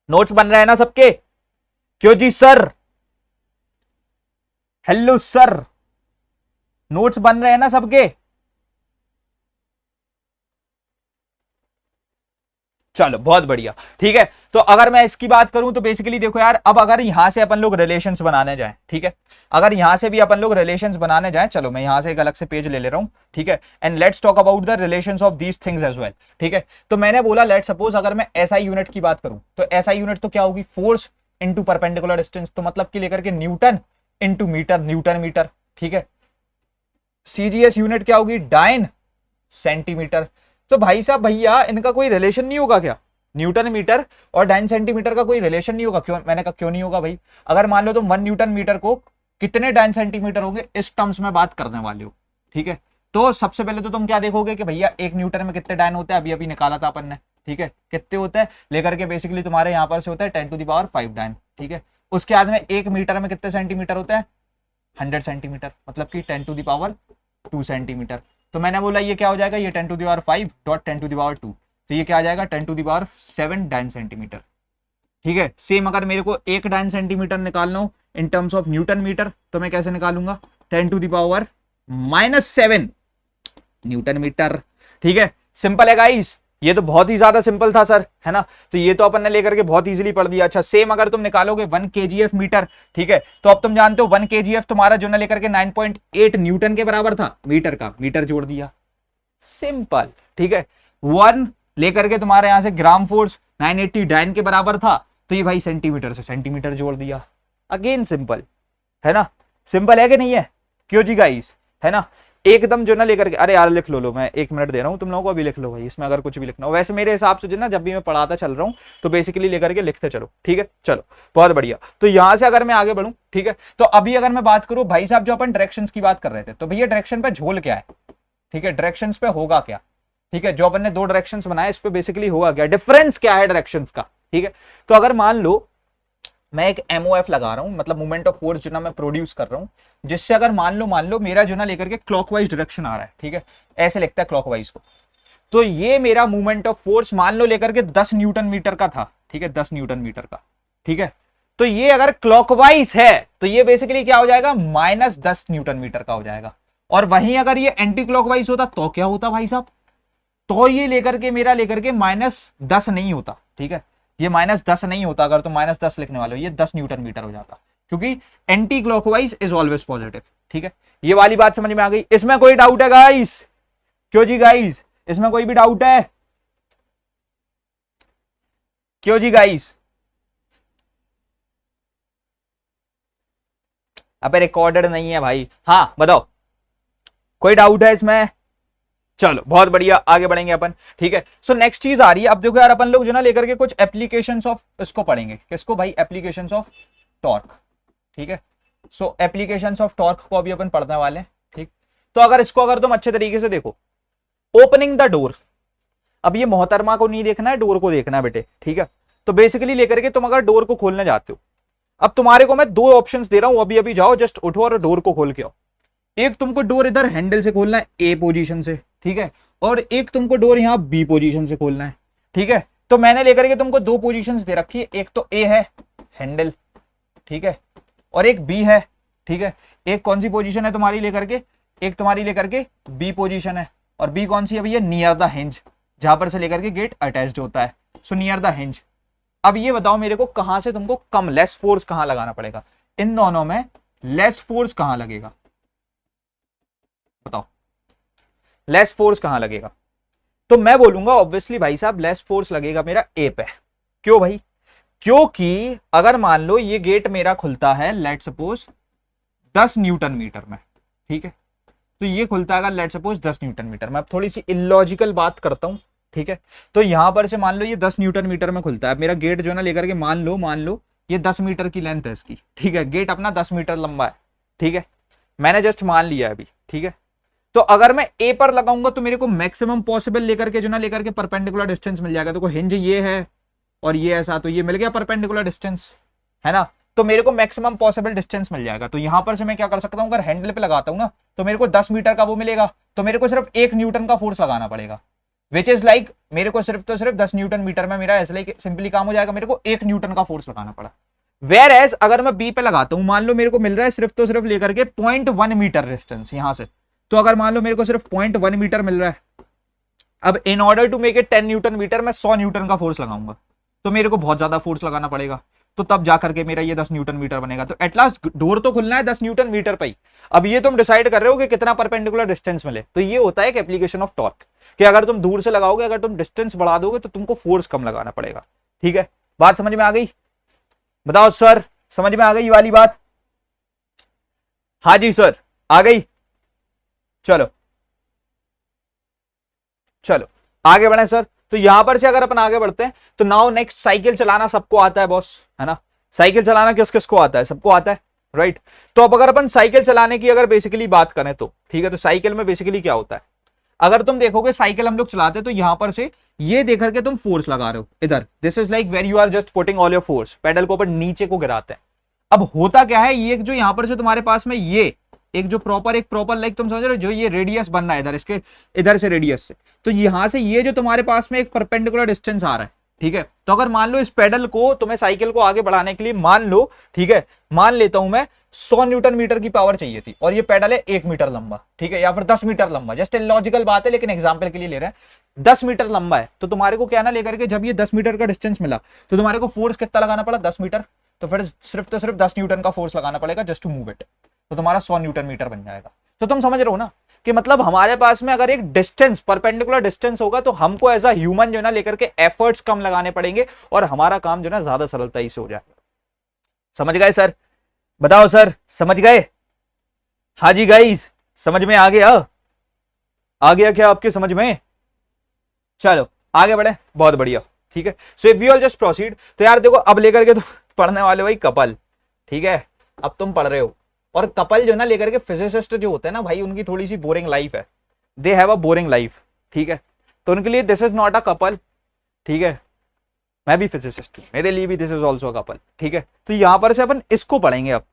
नोट्स बन रहे हैं ना सबके? क्यों जी सर? हेलो सर, नोट्स बन रहे हैं ना सबके? चलो बहुत बढ़िया, ठीक है। तो अगर मैं इसकी बात करूं तो बेसिकली देखो यार, अब अगर यहां से अपन लोग रिलेशंस बनाने जाएं, ठीक है, अगर यहां से भी अपन लोग रिलेशंस बनाने जाएं, चलो मैं यहां से एक अलग से पेज ले रहा हूं, ठीक है, and let's talk about the relations of these things as well, ठीक है। तो मैंने बोला लेट सपोज अगर मैं एसआई यूनिट की बात करूं तो एसआई यूनिट तो क्या होगी, फोर्स इंटू परपेंडिकुलर डिस्टेंस, तो मतलब कि लेकर के newton into metre, newton metre, ठीक है। सीजीएस यूनिट क्या होगी, डाइन सेंटीमीटर। तो भाई साहब भैया इनका कोई रिलेशन नहीं होगा क्या, न्यूटन मीटर और डाइन सेंटीमीटर का कोई रिलेशन नहीं होगा? क्यों? मैंने कहा क्यों नहीं होगा भाई, अगर मान लो तुम 1 न्यूटन मीटर को कितने डाइन सेंटीमीटर होंगे इस टर्म्स में बात करने वाले हो, ठीक है। तो सबसे पहले तो तुम क्या देखोगे कि भैया 1 न्यूटन में कितने डाइन होते हैं, अभी अभी निकाला था अपन ने, ठीक है, कितने होते हैं लेकर के बेसिकली तुम्हारे यहां पर से होता है 10⁵ डाइन, ठीक है। उसके बाद में 1 मीटर में कितने सेंटीमीटर होते हैं, 100 सेंटीमीटर, मतलब कि 10⁻² सेंटीमीटर। तो मैंने बोला ये क्या हो जाएगा, ये 10⁵ डॉट 10⁻², तो ये क्या आ जाएगा 10⁻7 डाइन सेंटीमीटर, ठीक है। सेम अगर मेरे को 1 डाइन सेंटीमीटर निकालना हो in terms of newton metre तो मैं कैसे निकालूंगा, 10⁻⁻7 न्यूटन मीटर, ठीक है। सिंपल है गाइस, ये तो बहुत ही ज्यादा सिंपल था सर, है ना। तो ये तो अपन ने लेकर के बहुत इजीली पढ़ दिया। अच्छा सेम अगर तुम निकालोगे 1 kgf मीटर, ठीक है, तो अब तुम जानते हो 1 kgf तुम्हारा जो ना लेकर के 9.8 न्यूटन के बराबर था मीटर का, मीटर जोड़ दिया, सिंपल, ठीक है। 1 लेकर के तुम्हारे यहां से ग्राम फोर्स 980 डाइन के बराबर था, तो ये भाई सेंटीमीटर से सेंटीमीटर जोड़ दिया, अगेन सिंपल, है ना। सिंपल है कि नहीं है, क्यों जी गाइस, है ना, एकदम जो ना लेकर के। अरे यार लिख लो, मैं 1 मिनट दे रहा हूं तुम लोगों को, अभी लिख लो भाई, इसमें अगर कुछ भी लिखना हो। वैसे मेरे हिसाब से जो ना जब भी मैं पढ़ाता चल रहा हूं तो बेसिकली लेकर के लिखते चलो, ठीक है। चलो बहुत बढ़िया, तो यहां से अगर मैं आगे बढ़ूं, ठीक है, तो अभी अगर मैं बात करूं भाई साहब जो अपन डायरेक्शंस की बात कर रहे थे, तो भैया डायरेक्शन पे झोल क्या है, ठीक है, डायरेक्शंस पे होगा क्या, ठीक है। जो अपन ने 2 डायरेक्शंस बनाए इस पे बेसिकली होगा क्या, डिफरेंस क्या है डायरेक्शंस का, ठीक है। तो अगर मान लो मैं एक MOF लगा रहा हूं, मतलब मूवमेंट ऑफ फोर्स जो ना मैं प्रोड्यूस कर रहा हूं, जिससे अगर मान लो मेरा जो ना लेकर के क्लॉकवाइज डायरेक्शन आ रहा है, ठीक है, ऐसे लिखता है क्लॉकवाइज को, तो ये मेरा मूवमेंट ऑफ फोर्स मान लो लेकर के 10 न्यूटन मीटर का था, ठीक है, 10 न्यूटन मीटर का, ठीक है। तो ये अगर क्लॉकवाइज है तो ये बेसिकली क्या हो जाएगा, -10 न्यूटन मीटर का हो जाएगा। और वहीं अगर ये एंटी क्लॉकवाइज होता तो क्या होता भाई साहब, तो ये लेकर के मेरा लेकर के -10 नहीं होता, ठीक है, ये -10 नहीं होता। अगर तो -10 लिखने वाले हो ये 10 न्यूटन मीटर हो जाता, क्योंकि anti clockwise is always positive, ठीक है। ये वाली बात समझ में आ गई, इसमें कोई डाउट है गाइस, क्यों जी गाइस, इसमें कोई भी डाउट है, क्यों जी गाइस, अबे रिकॉर्डेड नहीं है भाई, हाँ बताओ कोई डाउट है इसमें, चलो बहुत बढ़िया आगे बढ़ेंगे अपन, ठीक है। सो नेक्स्ट चीज आ रही है, अब देखो यार अपन लोग जो ना लेकर के कुछ एप्लीकेशंस ऑफ इसको पढ़ेंगे, किसको भाई, एप्लीकेशंस ऑफ टॉर्क, ठीक है। सो एप्लीकेशंस ऑफ टॉर्क को अभी अपन पढ़ने वाले हैं, ठीक। तो अगर इसको अगर तुम अच्छे तरीके से देखो, ओपनिंग द डोर, अब ये मोहतरमा को नहीं देखना है, डोर को देखना है बेटे, ठीक है। तो बेसिकली लेकर के तुम अगर डोर को खोलने जाते हो, अब तुम्हारे को मैं 2 ऑप्शंस दे रहा हूं, अभी अभी जाओ जस्ट उठो और डोर को खोल के आओ। एक तुमको डोर इधर हैंडल से खोलना है A पोजीशन से, ठीक है, और एक तुमको डोर यहाँ B पोजीशन से खोलना है, ठीक है। तो मैंने लेकर के तुमको 2 पोजीशंस दे रखी है, एक तो A है हैंडल, ठीक है, और एक B है, ठीक है। एक कौन सी पोजीशन है तुम्हारी लेकर के, एक तुम्हारी लेकर के B पोजीशन है, और B कौन सी है भैया, नियर द हिंज, जहां पर से लेकर के गेट अटैच्ड होता है, सो नियर द हिंज। अब ये बताओ मेरे को कहां से तुमको कम लेस फोर्स कहां लगाना पड़ेगा, इन दोनों में लेस फोर्स कहां लगेगा, बताओ लेस फोर्स कहां लगेगा। तो मैं बोलूंगा ऑब्वियसली भाई साहब लेस फोर्स लगेगा मेरा A पे, क्यों भाई, क्योंकि अगर मान लो ये गेट मेरा खुलता है लेट सपोज 10 न्यूटन मीटर में, ठीक है, तो ये खुलता है लेट सपोज 10 न्यूटन मीटर में। अब थोड़ी सी इलॉजिकल बात करता हूं, ठीक है। तो यहां पर से मान लो ये 10 न्यूटन मीटर में खुलता है, मेरा गेट जो है ना लेकर के मान लो ये 10 मीटर की लेंथ है इसकी, ठीक है, गेट अपना 10 मीटर लंबा है, ठीक है, मैंने जस्ट मान लिया अभी, ठीक है। तो अगर मैं A पर लगाऊंगा तो मेरे को मैक्सिमम पॉसिबल लेकर के जो ना लेकर के परपेंडिकुलर डिस्टेंस मिल जाएगा। देखो हिंज ये है और ये ऐसा, तो ये मिल गया परपेंडिकुलर डिस्टेंस, है ना। तो मेरे को मैक्सिमम पॉसिबल डिस्टेंस मिल जाएगा। तो यहां पर से मैं क्या कर सकता हूं, अगर हैंडल पे लगाता हूं ना तो मेरे को 10 मीटर का वो मिलेगा, तो मेरे को सिर्फ 1 न्यूटन का फोर्स लगाना पड़ेगा, विच इज लाइक मेरे को सिर्फ 10 न्यूटन मीटर में मेरा ऐसे लाइक सिंपली काम हो जाएगा, मेरे को 1 न्यूटन का फोर्स लगाना पड़ा। वेयर एज अगर मैं B पे लगाता हूं, मान लो मेरे को मिल रहा है सिर्फ लेकर के 0.1 मीटर डिस्टेंस यहां से, तो अगर मान लो मेरे को सिर्फ 0.1 मीटर मिल रहा है, अब in order to make it 10 newton metre मैं 100 न्यूटन का फोर्स लगाऊंगा, तो मेरे को बहुत ज्यादा फोर्स लगाना पड़ेगा, तो तब जाकर के मेरा ये 10 न्यूटन मीटर बनेगा। तो एटलास्ट डोर तो खुलना है 10 न्यूटन मीटर पे ही। अब ये तुम डिसाइड कर रहे हो कि कितना परपेंडिकुलर डिस्टेंस मिले, तो ये होता है एक एप्लीकेशन ऑफ टॉर्क, कि अगर तुम दूर से लगाओगे, अगर तुम डिस्टेंस बढ़ा दोगे तो तुमको फोर्स कम लगाना पड़ेगा। ठीक है, बात समझ में आ गई? बताओ सर, समझ में आ गई ये वाली बात? हाँ जी सर, आ गई। चलो चलो आगे बढ़े सर। तो यहां पर से अगर अपन आगे बढ़ते हैं तो नाउ नेक्स्ट, साइकिल चलाना सबको आता है बॉस, है ना? साइकिल चलाना किस किस को आता है? सबको आता है, राइट? तो अब अगर अपन साइकिल चलाने की अगर बेसिकली बात करें तो ठीक है, तो साइकिल में बेसिकली क्या होता है, अगर तुम देखोगे साइकिल हम लोग चलाते हैं तो यहां पर से ये देख करके तुम फोर्स लगा रहे हो इधर, this is like where you are just putting all your force, pedal को ऊपर नीचे को गिराते हैं। अब होता क्या है, ये जो यहां पर से तुम्हारे पास में ये एक प्रॉपर लाइक तुम समझ रहे हो, जो ये रेडियस बनना है इधर, इसके इधर से रेडियस से, तो यहां से ये जो तुम्हारे पास में एक परपेंडिकुलर डिस्टेंस आ रहा है, ठीक है? तो अगर मान लो इस पेडल को तुम्हें साइकिल को आगे बढ़ाने के लिए, मान लो, ठीक है, मान लेता हूं मैं 100 न्यूटन मीटर की पावर चाहिए थी, और ये पेडल है 1 मीटर लंबा, ठीक है, या फिर 10 मीटर लंबा, जस्ट लॉजिकल बात है लेकिन एग्जाम्पल के लिए ले रहे हैं, 10 मीटर लंबा है, तो तुम्हारे को क्या ना लेकर के जब ये 10 मीटर का डिस्टेंस मिला तो तुम्हारे को फोर्स कितना लगाना पड़ा? 10 मीटर, तो फिर सिर्फ 10 न्यूटन का फोर्स लगाना पड़ेगा जस्ट टू मूव इट, तो तुम्हारा 100 न्यूटन मीटर बन जाएगा। तो तुम समझ रहे हो ना कि मतलब हमारे पास में अगर एक डिस्टेंस, परपेंडिकुलर डिस्टेंस होगा तो हमको एज अ ह्यूमन जो है ना लेकर के एफर्ट्स कम लगाने पड़ेंगे और हमारा काम जो है ना ज्यादा सरलता से हो जाएगा। समझ गए सर? बताओ सर, समझ गए? हाँ जी गाइस, समझ में आ गया? आ गया क्या आपके समझ में? चलो आगे बढ़े, बहुत बढ़िया, ठीक है। So if we all just proceed, तो यार देखो अब लेकर के तो पढ़ने वाले भाई कपल, ठीक है, अब तुम पढ़ रहे हो, और कपल जो ना लेकर के फिजिसिस्ट जो होते हैं ना भाई, उनकी थोड़ी सी बोरिंग लाइफ है, they have a boring life, ठीक है, तो उनके लिए this is not a couple, ठीक है। मैं भी फिजिसिस्ट हूं, मेरे लिए भी this is also a couple, ठीक है। तो यहां पर से अपन इसको पढ़ेंगे अब,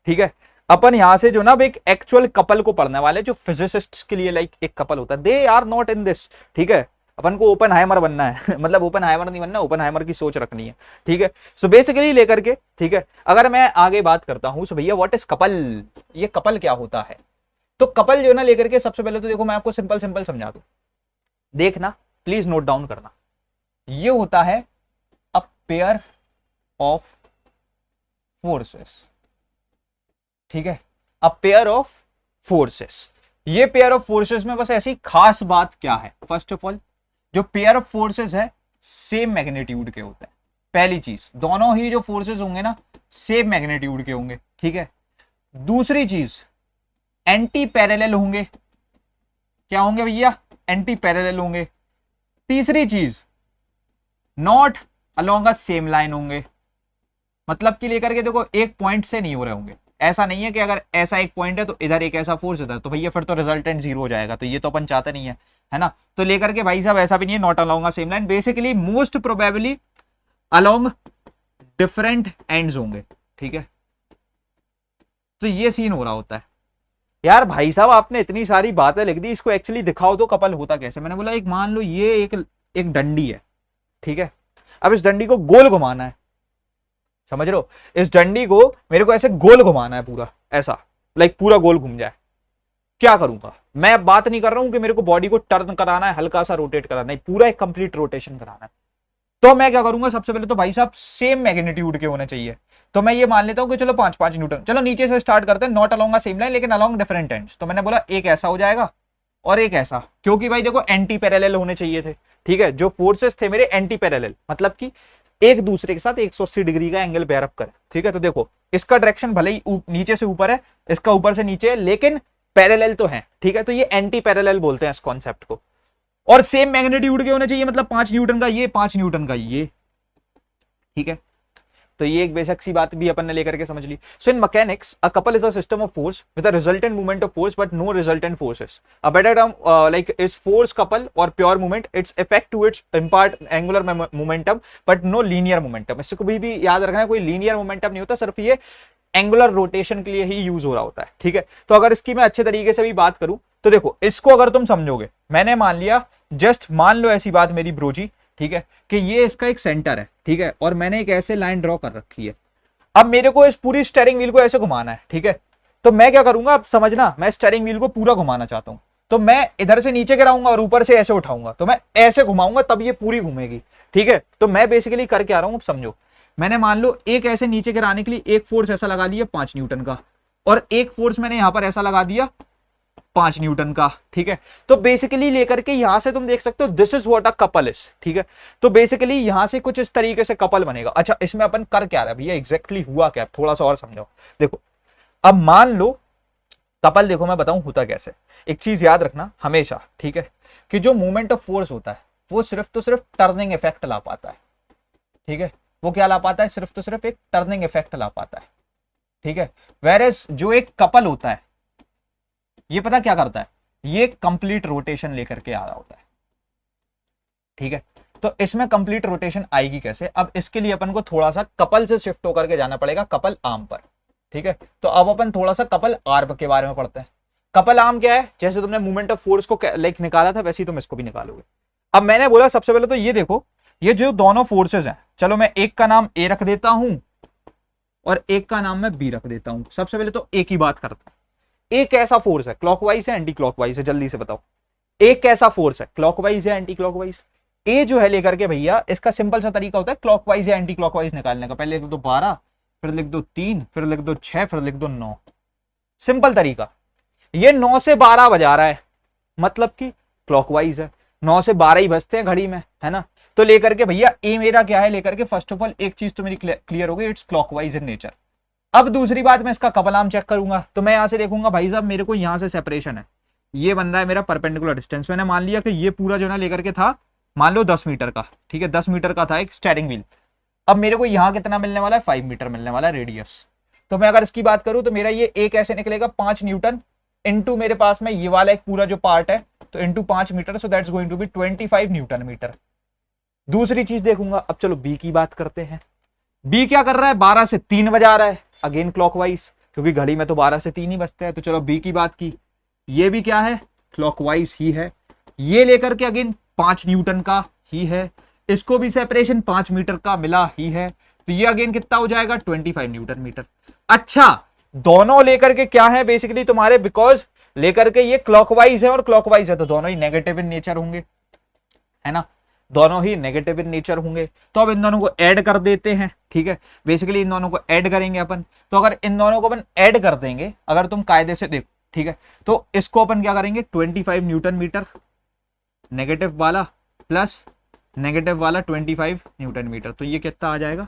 ठीक है। अपन यहां से जो ना एक एक्चुअल कपल को पढ़ने वाले, जो फिजिसिस्ट के लिए लाइक एक कपल होता है, they are not in this, ठीक है। अपन को ओपन हाइमर बनना है मतलब ओपन हाइमर नहीं बनना, ओपन हाइमर की सोच रखनी है, ठीक है। सो बेसिकली लेकर के, ठीक है, अगर मैं आगे बात करता हूं, सो भैया व्हाट इज कपल, ये कपल क्या होता है? तो कपल जो ना लेकर के सबसे पहले तो देखो मैं आपको सिंपल समझा दूं, देखना प्लीज नोट डाउन करना, ये होता है अ पेयर ऑफ फोर्सेस, ठीक है, अ पेयर ऑफ फोर्सेस। ये पेयर ऑफ फोर्सेस में बस ऐसी खास बात क्या है, फर्स्ट ऑफ ऑल जो पेयर ऑफ फोर्सेस है सेम मैग्नीट्यूड के होते हैं, पहली चीज, दोनों ही जो फोर्सेस होंगे ना सेम मैग्नीट्यूड के होंगे, ठीक है। दूसरी चीज एंटी पैरेलल होंगे, क्या होंगे भैया? एंटी पैरेलल होंगे। तीसरी चीज not along a same line होंगे, मतलब कि लेकर के देखो एक पॉइंट से नहीं हो रहे होंगे, ऐसा नहीं है कि अगर ऐसा एक पॉइंट है तो इधर एक ऐसा फोर्स इधर, तो भैया फिर तो रिजल्टेंट जीरो हो जाएगा, तो ये तो अपन चाहते नहीं है ना। तो लेकर के भाई साहब ऐसा भी नहीं है, not along a same line, basically most probably along different ends होंगे, ठीक है। तो ये सीन हो रहा होता है। यार भाई साहब आपने इतनी सारी बातें लिख दी, इसको एक्चुअली दिखाओ तो कपल होता कैसे? मैंने बोला एक मान लो ये एक डंडी है, ठीक है, अब इस डंडी को गोल घुमाना है, समझ रहे हो? इस डंडी को मेरे को ऐसे गोल घुमाना है पूरा, ऐसा लाइक पूरा गोल घूम जाए, क्या करूंगा मैं? अब बात नहीं कर रहा हूं कि मेरे को बॉडी को टर्न कराना है, हल्का सा रोटेट कराना है, पूरा एक कंप्लीट रोटेशन कराना है। तो मैं क्या करूंगा, सबसे पहले तो भाई साहब सेम मैग्नीट्यूड के होने चाहिए, तो मैं ये मान लेता हूं कि चलो 5-5 न्यूटन, चलो नीचे से स्टार्ट करते हैं, not along a same line लेकिन अलोंग डिफरेंट एंड्स। तो मैंने बोला एक ऐसा हो जाएगा और एक ऐसा, क्योंकि भाई देखो एंटी पैरेलल होने चाहिए थे, ठीक है, जो फोर्सेस थे मेरे एंटी पैरेलल, मतलब कि एक दूसरे के साथ 180 डिग्री का एंगल बेयर अप करे, ठीक है। तो देखो इसका डायरेक्शन भले ही नीचे से ऊपर है, इसका ऊपर से नीचे है, लेकिन पैरेलल तो है, ठीक है। तो ये एंटी पैरेलल बोलते हैं इस कॉन्सेप्ट को, और सेम मैग्नीट्यूड के होने चाहिए, मतलब 5 न्यूटन का ये, 5 न्यूटन का ये, ठीक है। तो ये एक बेसिक सी बात भी अपन ने लेकर के समझ ली। So in mechanics a couple is a system of force with a resultant movement of force but no resultant forces. A better term like is force couple और pure movement, its effect to its impart angular momentum but no linear momentum. इससे कभी भी याद रखना है, कोई linear momentum नहीं होता, सिर्फ ये एंगुलर रोटेशन के लिए ही यूज हो रहा होता है, ठीक है। तो अगर इसकी मैं अच्छे तरीके से भी बात करूं तो देखो इसको अगर तुम समझोगे, मैंने मान लिया, जस्ट मान लो ऐसी बात मेरी ब्रोजी, ठीक है, कि ये इसका एक सेंटर है, ठीक है, और मैंने एक ऐसे लाइन ड्रॉ कर रखी है। अब मेरे को इस पूरी स्टीयरिंग व्हील को ऐसे घुमाना है, ठीक है। तो मैं क्या करूंगा, अब समझना, मैं स्टीयरिंग व्हील को पूरा घुमाना चाहता हूं, तो मैं इधर से नीचे गिराऊंगा और ऊपर से ऐसे उठाऊंगा, तो मैं ऐसे घुमाऊंगा तब ये पूरी घूमेगी। ठीक है, तो मैं बेसिकली कर क्या रहा हूं, अब समझो। मैंने मान लो एक ऐसे नीचे गिराने के लिए एक फोर्स ऐसा लगा लिया 5 न्यूटन का, और एक फोर्स मैंने यहां पर ऐसा लगा दिया 5 न्यूटन का। ठीक है, तो बेसिकली लेकर के यहां से तुम देख सकते हो this is what a couple is. ठीक है, तो बेसिकली यहां से कुछ इस तरीके से कपल बनेगा। अच्छा, इसमें अपन कर क्या रहा है भैया, एग्जैक्टली हुआ क्या, थोड़ा सा और समझाओ। देखो, अब मान लो कपल, देखो मैं बताऊं होता कैसे। एक चीज याद रखना हमेशा, ठीक है, कि जो मूवमेंट ऑफ फोर्स होता है वो सिर्फ तो सिर्फ टर्निंग इफेक्ट ला पाता है। ठीक है, वो क्या ला पाता है, सिर्फ तो सिर्फ एक टर्निंग इफेक्ट ला पाता है। ठीक है, वेरएज जो एक कपल होता है ये पता क्या करता है, ये कंप्लीट रोटेशन लेकर के आ रहा होता है। ठीक है, तो इसमें कंप्लीट रोटेशन आएगी कैसे, अब इसके लिए अपन को थोड़ा सा कपल से शिफ्ट होकर के जाना पड़ेगा कपल आर्म पर। ठीक है, तो अब अपन थोड़ा सा कपल आर्म के बारे में पढ़ते हैं। कपल आर्म क्या है, जैसे तुमने मूवमेंट ऑफ फोर्स को लाइक निकाला था वैसे ही तुम इसको भी निकालोगे। अब मैंने बोला सबसे पहले तो ये देखो, ये जो दोनों फोर्सेस हैं, चलो मैं एक का नाम ए रख देता हूं और एक का नाम मैं बी रख देता हूं। सबसे पहले तो एक ही बात करते हैं। एक ऐसा फोर्स है, क्लॉकवाइज है एंटी क्लॉकवाइज है, जल्दी से बताओ। एक कैसा फोर्स है, क्लॉकवाइज है एंटी क्लॉकवाइज। ए जो है लेकर के भैया, इसका सिंपल सा तरीका होता है क्लॉकवाइज या एंटी क्लॉकवाइज निकालने का। पहले लिख दो 12, फिर लिख दो 3, फिर लिख दो 6, फिर लिख दो 9। सिंपल तरीका। ये 9 से 12 बजा रहा है, मतलब कि क्लॉकवाइज है। 9 से 12 ही बजते हैं घड़ी में, है ना। तो लेकर के भैया ए मेरा क्या है, लेकर के फर्स्ट ऑफ ऑल एक चीज तो मेरी क्लियर हो गई, इट्स क्लॉकवाइज इन नेचर। अब दूसरी बात, मैं इसका कपल आर्म चेक करूंगा, तो मैं यहां से देखूंगा भाई साहब मेरे को यहां से सेपरेशन है, ये बन रहा है मेरा परपेंडिकुलर डिस्टेंस। मैंने मान लिया कि ये पूरा जो ना लेकर के था, मान लो 10 मीटर का। ठीक है, 10 मीटर का था एक स्टीयरिंग व्हील। अब मेरे को यहां कितना मिलने वाला है, 5 मीटर मिलने वाला है रेडियस। तो मैं अगर इसकी बात करूं तो मेरा ये एक ऐसे निकलेगा 5 न्यूटन इनटू मेरे पास में ये वाला एक पूरा जो पार्ट है, तो into 5 metre, so that's going to be 25 newton metre. दूसरी चीज देखूंगा, अब चलो बी की बात करते हैं। बी क्या कर रहा है, 12 से 3 बजा रहा है, अगेन क्लॉकवाइज, क्योंकि घड़ी में तो 12 से 3 ही बजते हैं। तो चलो बी की बात की, ये भी क्या है, क्लॉकवाइज ही है। ये लेकर के अगेन 5 न्यूटन का ही है, इसको भी सेपरेशन 5 मीटर का मिला ही है, तो ये अगेन कितना हो जाएगा, 25 न्यूटन मीटर। अच्छा, दोनों लेकर के क्या है बेसिकली तुम्हारे, बिकॉज लेकर के ये क्लॉकवाइज है और क्लॉकवाइज है, तो दोनों ही नेगेटिव इन नेचर होंगे, है ना, दोनों ही नेगेटिव इन नेचर होंगे। तो अब इन दोनों को ऐड कर देते हैं। ठीक है, बेसिकली इन दोनों को ऐड करेंगे अपन। तो अगर इन दोनों को अपन ऐड कर देंगे, अगर तुम कायदे से देखो, ठीक है, तो इसको अपन क्या करेंगे, 25 न्यूटन मीटर नेगेटिव वाला प्लस नेगेटिव वाला 25 न्यूटन मीटर, तो ये कितना आ जाएगा,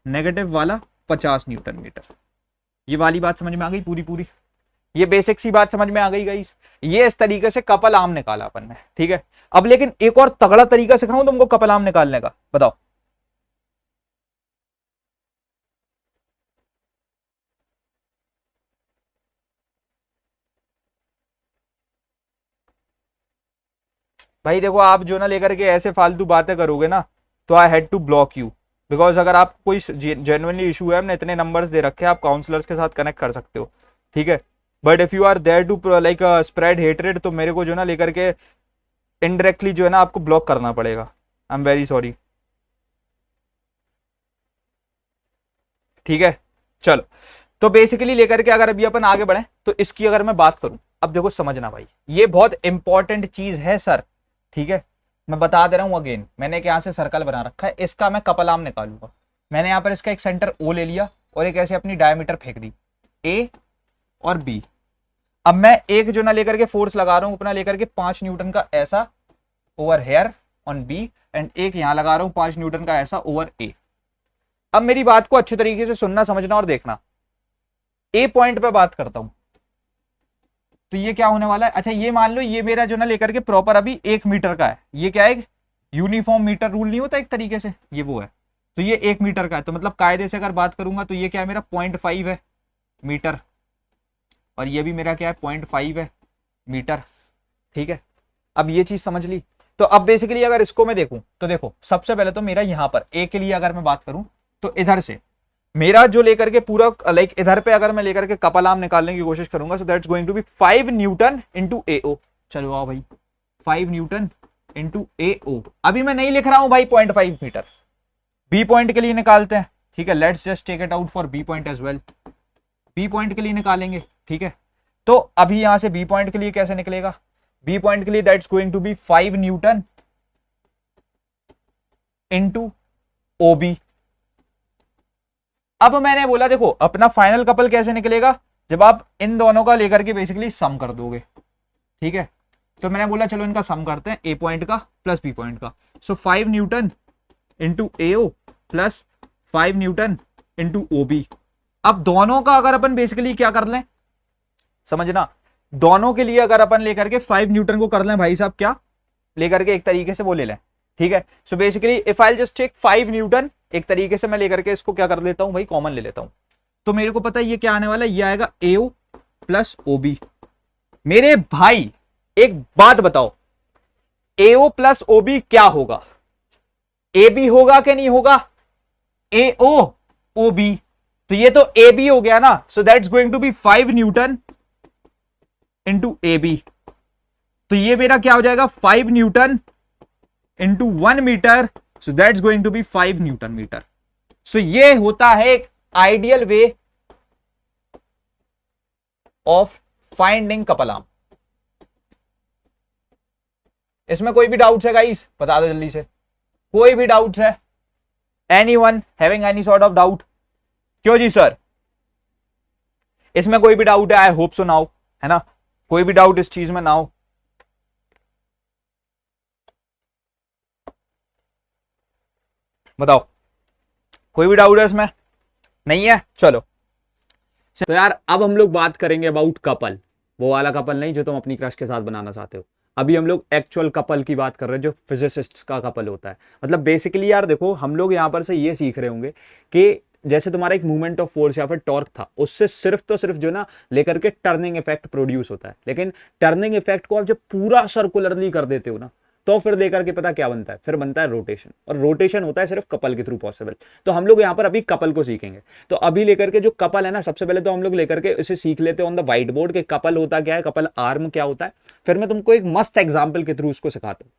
नेगेटिव वाला 50 न्यूटन मीटर। ये वाली बात समझ में आ गई पूरी पूरी, ये बेसिक सी बात समझ में आ गई गाइस। ये इस तरीके से कपल आर्म निकाला अपन ने। ठीक है, अब लेकिन एक और तगड़ा तरीका सिखाऊं तुमको कपल आर्म निकालने का, बताओ। भाई देखो, आप जो ना लेकर के ऐसे फालतू बातें करोगे ना, तो I had to block you, because अगर आप कोई जेन्युइनली इशू है, हमने इतने नंबर्स दे रखे हैं, आप काउंसलर्स के साथ कनेक्ट कर सकते हो। ठीक है, but if you are there to like spread hatred, तो मेरे को जो ना लेकर के इनडायरेक्टली जो है ना आपको ब्लॉक करना पड़ेगा। I am very sorry. ठीक है, चलो, तो बेसिकली लेकर के अगर अभी अपन आगे बढ़े, तो इसकी अगर मैं बात करूं, अब देखो समझना भाई, ये बहुत इंपॉर्टेंट चीज है सर। ठीक है, मैं बता दे रहा हूं अगेन, मैंने एक यहां से सर्कल बना रखा है, इसका मैं कपल आर्म निकालूंगा। मैंने यहां पर इसका एक सेंटर ओ ले लिया और एक ऐसे अपनी डायमीटर फेंक दी ए और बी। अब मैं एक जो ना लेकर के फोर्स लगा रहा हूं अपना लेकर के 5 न्यूटन का ऐसा over here on B, and एक यहां लगा रहा हूं 5 न्यूटन का ऐसा ओवर ए। अब मेरी बात को अच्छे तरीके से सुनना, समझना और देखना। ए पॉइंट पे बात करता हूं, तो ये क्या होने वाला है, अच्छा ये मान लो ये मेरा जो ना लेकर के प्रॉपर अभी 1 मीटर का है, ये क्या है, यूनिफॉर्म मीटर रूल नहीं होता एक तरीके से, ये वो है। तो ये 1 मीटर का है, तो मतलब कायदे से अगर बात करूंगा तो ये क्या है, मेरा 0.5 है मीटर, और ये भी मेरा क्या है, 0.5 है मीटर। ठीक है, अब ये चीज समझ ली। तो अब बेसिकली अगर इसको मैं देखूं, तो देखो सबसे पहले तो मेरा यहां पर ए के लिए अगर मैं बात करूं, तो इधर से मेरा जो लेकर के पूरा लाइक इधर पे अगर मैं लेकर के कपल आर्म निकालने की कोशिश करूंगा, so that's going to be 5 newton into AO. चलो आओ भाई, 5 न्यूटन इनटू एओ। अभी मैं नहीं लिख रहा हूं भाई 0.5 मीटर, बी पॉइंट के लिए निकालते हैं। ठीक है, let's just take it out for B point as well, B point के लिए निकालेंगे। ठीक है, तो अभी यहां से बी पॉइंट के लिए कैसे निकलेगा, बी पॉइंट के लिए that's going to be 5 newton into OB. अब मैंने बोला देखो अपना फाइनल कपल कैसे निकलेगा, जब आप इन दोनों का लेकर के बेसिकली सम कर दोगे, ठीक है। तो मैंने बोला चलो इनका सम करते हैं, ए पॉइंट का प्लस बी पॉइंट का। सो 5 न्यूटन इंटू एओ प्लस 5 न्यूटन इंटू ओबी। अब दोनों का अगर अपन बेसिकली क्या कर लें, समझना, दोनों के लिए अगर अपन लेकर के 5 न्यूटन को कर लें भाई साहब, क्या लेकर के एक तरीके से वो ले लें, ठीक है। So basically if I just take 5 newton, एक तरीके से मैं लेकर के इसको क्या कर लेता हूं भाई, कॉमन ले लेता हूं, तो मेरे को पता है ये क्या आने वाला है, ये आएगा एओ प्लस ओबी। मेरे भाई एक बात बताओ, एओ प्लस ओबी क्या होगा, ए बी होगा कि नहीं होगा, एओ ओबी, तो ये तो ए बी हो गया ना। So that's going to be 5 newton into A B. तो ये मेरा क्या हो जाएगा, 5 newton into 1 metre. So that's going to be 5 newton metre. So ये होता है एक ideal way of finding couple arm. इसमें कोई भी डाउट्स है गाइस, बता दो जल्दी से, कोई भी डाउट्स है, anyone having any sort of doubt? क्यों जी सर, इसमें कोई भी डाउट है? आई होप सो नाउ, है ना, कोई भी डाउट इस चीज में ना हो। बताओ, कोई भी डाउट है इसमें? नहीं है, चलो। तो यार अब हम लोग बात करेंगे अबाउट कपल, वो वाला कपल नहीं जो तुम अपनी क्रश के साथ बनाना चाहते हो। अभी हम लोग एक्चुअल कपल की बात कर रहे हैं, जो फिजिसिस्ट्स का कपल होता है। मतलब बेसिकली यार देखो, हम लोग यहाँ पर से ये सीख रहे होंगे कि जैसे तुम्हारा एक मूवमेंट ऑफ फोर्स या फिर टॉर्क था, उससे सिर्फ तो सिर्फ जो ना लेकर के टर्निंग इफेक्ट प्रोड्यूस होता है। लेकिन टर्निंग इफेक्ट को आप जब पूरा सर्कुलरली कर देते हो ना, तो फिर लेकर के पता क्या बनता है, फिर बनता है रोटेशन। और रोटेशन होता है सिर्फ कपल के थ्रू पॉसिबल। तो हम लोग यहाँ पर अभी कपल को सीखेंगे। तो अभी लेकर के जो कपल है ना, सबसे पहले तो हम लोग लेकर के इसे सीख लेते हैं ऑन द व्हाइट बोर्ड के कपल होता क्या है, कपल आर्म क्या होता है। फिर मैं तुमको एक मस्त एग्जाम्पल के थ्रू उसको सिखाता हूँ।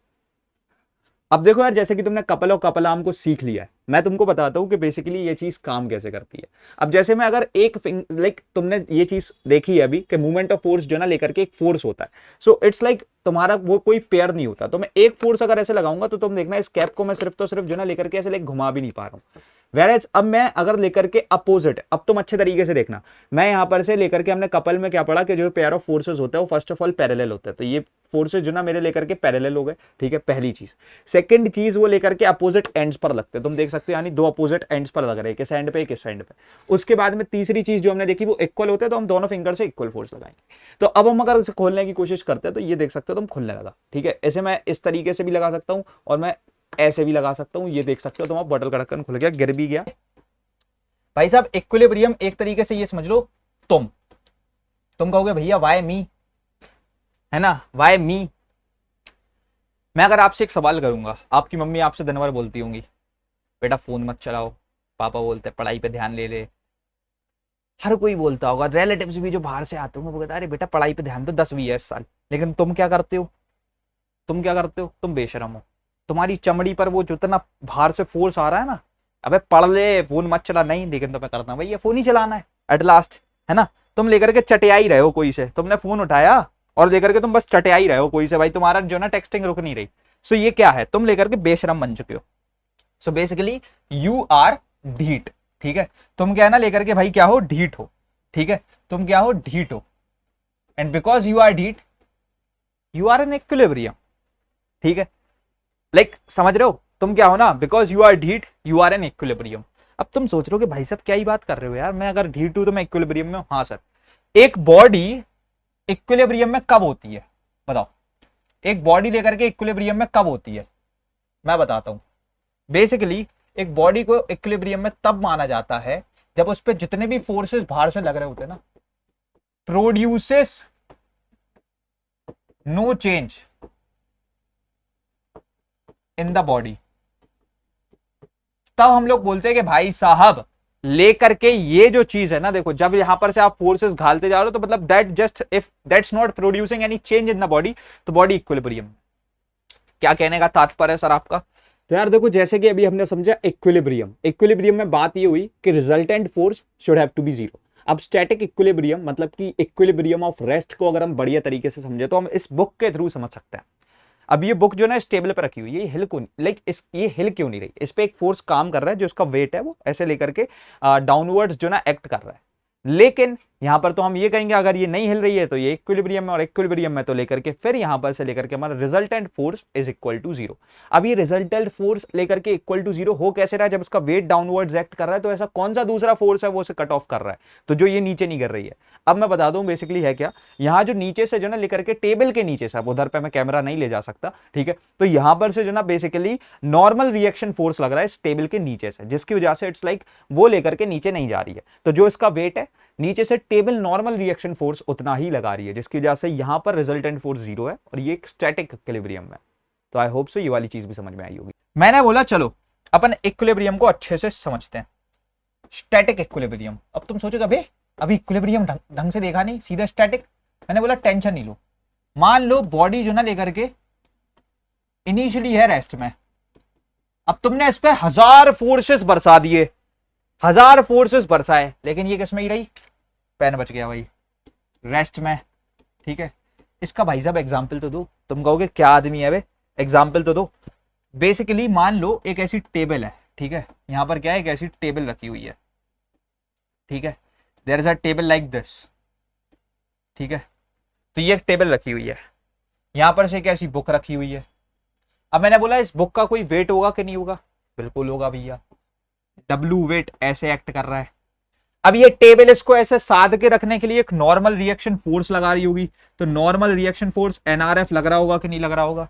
अब देखो यार, जैसे कि तुमने कपल और कपल आर्म को सीख लिया है, मैं तुमको बताता हूँ कि बेसिकली ये चीज काम कैसे करती है। अब जैसे मैं अगर एक तुमने ये चीज देखी है अभी कि मूवमेंट ऑफ फोर्स जो ना लेकर के एक फोर्स होता है। सो इट्स लाइक तुम्हारा वो कोई पेयर नहीं होता। तो मैं एक फोर्स अगर ऐसे लगाऊंगा तो तुम देखना इस कैप को मैं सिर्फ तो सिर्फ जो ना लेकर के ऐसे घुमा भी नहीं पा रहा हूँ। वेरेज अब मैं अगर लेकर के अपोजिट, अब तुम अच्छे तरीके से देखना, मैं यहां पर से लेकर के, हमने कपल में क्या पढ़ा कि जो पेयर ऑफ फोर्सेस होता है वो फर्स्ट ऑफ ऑल पैरेलल होता है। तो ये फोर्सेस जो ना मेरे लेकर के पैरेलल हो गए, ठीक है, पहली चीज। सेकंड चीज, वो लेकर के अपोजिट एंड्स पर लगते हैं, तुम देख सकते हो, यानी दो अपोजिट एंड्स पर लग रहे हैं, किस एंड पे किस एंड पे। उसके बाद में तीसरी चीज जो हमने देखी वो इक्वल होते हैं, तो हम दोनों फिंगर से इक्वल फोर्स लगाएंगे। तो अब हम अगर इसे खोलने की कोशिश करते हैं तो ये देख सकते हो तुम खुलने लगा, ठीक है। ऐसे मैं इस तरीके से भी लगा सकता हूं और मैं ऐसे भी लगा सकता हूं। ये देख सकते हो तुम, बॉटल का ढक्कन खुल गया, गिर भी गया भाई साहब। इक्विलिब्रियम एक तरीके से ये समझ लो, तुम कहोगे भैया वाई मी, है ना, वाई मी। मैं अगर आपसे एक सवाल करूंगा, आपकी मम्मी आपसे दिन भर बोलती होंगी बेटा फोन मत चलाओ, पापा बोलते हैं पढ़ाई पे ध्यान ले ले, हर कोई बोलता होगा, रिलेटिव्स भी जो बाहर से आते होंगे वो कहता है अरे बेटा पढ़ाई पे ध्यान दो, 10-20 साल। लेकिन तुम क्या करते हो, तुम बेशरम हो। तुम्हारी चमड़ी पर वो जितना बाहर से फोर्स आ रहा है ना, अबे पढ़ ले, फोन मत चला, नहीं, लेकिन तो मैं करता हूँ भाई, ये फोन ही चलाना है एट लास्ट, है ना। तुम लेकर के चटिया ही रहे हो कोई से, तुमने फोन उठाया और लेकर के तुम बस चटिया ही रहे हो कोई से, भाई तुम्हारा जो ना टेक्सटिंग रुक नहीं रही। सो ये क्या है, तुम लेकर के बेशरम बन चुके हो। सो बेसिकली यू आर ढीठ, ठीक है। तुम क्या है ना लेकर के भाई क्या हो, ढीठ हो, ठीक है। तुम क्या हो, ढीठ हो। एंड बिकॉज यू आर ढीठ, यू आर इन इक्विलिब्रियम, ठीक है। लाइक समझ रहे हो, तुम क्या हो ना, बिकॉज यू आर ढीठ, यू आर इन इक्विलिब्रियम। अब तुम सोच रहे हो कि भाई साहब क्या ही बात कर रहे हो यार, मैं अगर ढीठ हूं तो मैं इक्विलिब्रियम में हूं। हाँ सर, एक बॉडी इक्विलिब्रियम में कब होती है, बताओ, एक बॉडी लेकर के इक्विलिब्रियम में कब होती है, मैं बताता हूं। बेसिकली एक बॉडी को इक्विलिब्रियम में तब माना जाता है जब उस पर जितने भी फोर्सेस बाहर से लग रहे होते हैं ना, produces no change in the body, तब हम लोग बोलते हैं कि भाई साहब लेकर के ये जो चीज है ना, देखो जब यहां पर से आप फोर्सेस घालते जा रहे हो तो मतलब that just if that's not producing any change in the body, तो बॉडी इक्विलिब्रियम। क्या कहने का तात्पर्य है सर आपका? तो यार देखो, जैसे कि अभी हमने समझा इक्विलिब्रियम में बात ये हुई कि resultant force should have to be zero. अब स्टैटिक इक्विलिब्रियम मतलब कि इक्विलिब्रियम ऑफ रेस्ट को अगर हम बढ़िया तरीके से समझे तो हम इस बुक के थ्रू समझ सकते हैं। अब ये बुक जो ना स्टेबल पे रखी हुई है, ये हिल को लाइक इस ये हिल क्यों नहीं रही, इस पे एक फोर्स काम कर रहा है जो इसका वेट है वो ऐसे लेकर के डाउनवर्ड्स जो ना एक्ट कर रहा है। लेकिन यहां पर तो हम ये कहेंगे अगर ये नहीं हिल रही है तो ये इक्विलिब्रियम में, और इक्विलिब्रियम में तो लेकर के फिर यहां पर से लेकर के हमारा resultant force is equal to zero. अब ये रिजल्टेंट फोर्स लेकर के इक्वल टू जीरो हो कैसे रहा है, जब उसका वेट डाउनवर्ड्स एक्ट कर रहा है तो ऐसा कौन सा दूसरा फोर्स है वो उसे कट ऑफ कर रहा है, तो जो ये नीचे नहीं कर रही है। अब मैं बता दूं बेसिकली है क्या, यहाँ जो नीचे से जो ना लेकर के टेबल के नीचे से, अब उधर पे मैं कैमरा नहीं ले जा सकता, ठीक है, तो यहां पर से जो ना बेसिकली नॉर्मल रिएक्शन फोर्स लग रहा है इस टेबल के नीचे से, जिसकी वजह से इट्स लाइक वो लेकर के नीचे नहीं जा रही है। तो जो इसका वेट है नीचे से टेबल नॉर्मल रिएक्शन फोर्स उतना ही लगा रही है, जिसकी वजह से यहां पर रिजल्टेंट फोर्स जीरो है और ये एक स्टैटिक इक्विलिब्रियम है। तो आई होप सो ये वाली चीज भी समझ में आई होगी। मैंने बोला चलो अपन इक्विलिब्रियम को अच्छे से समझते हैं। स्टैटिक इक्विलिब्रियम, अब तुम सोचोगे भाई अभी इक्विलिब्रियम ढंग से देखा नहीं, सीधा स्टैटिक। मैंने बोला टेंशन नहीं लो, मान लो बॉडी जो ना लेकर के इनिशियली है रेस्ट में, अब तुमने इस पे 1000 फोर्सेस बरसा दिए, 1000 फोर्सेस बरसाए, लेकिन ये किस में ही रही, पेन बच गया भाई, रेस्ट में, ठीक है। इसका भाई साहब एग्जाम्पल तो दो। तुम कहोगे क्या आदमी है वे, एग्जाम्पल तो दो। बेसिकली मान लो एक ऐसी टेबल है, ठीक है, यहां पर क्या है, एक ऐसी टेबल रखी हुई है, ठीक है, there is a table like this, ठीक है, तो ये एक टेबल रखी हुई है, यहां पर से एक ऐसी बुक रखी हुई है। अब मैंने बोला इस बुक का कोई वेट होगा कि नहीं होगा, बिल्कुल होगा भैया, W वेट ऐसे एक्ट कर रहा है। अब ये टेबल इसको ऐसे साध के रखने के लिए एक नॉर्मल रिएक्शन फोर्स लगा रही होगी, तो नॉर्मल रिएक्शन फोर्स NRF लग रहा होगा कि नहीं लग रहा होगा।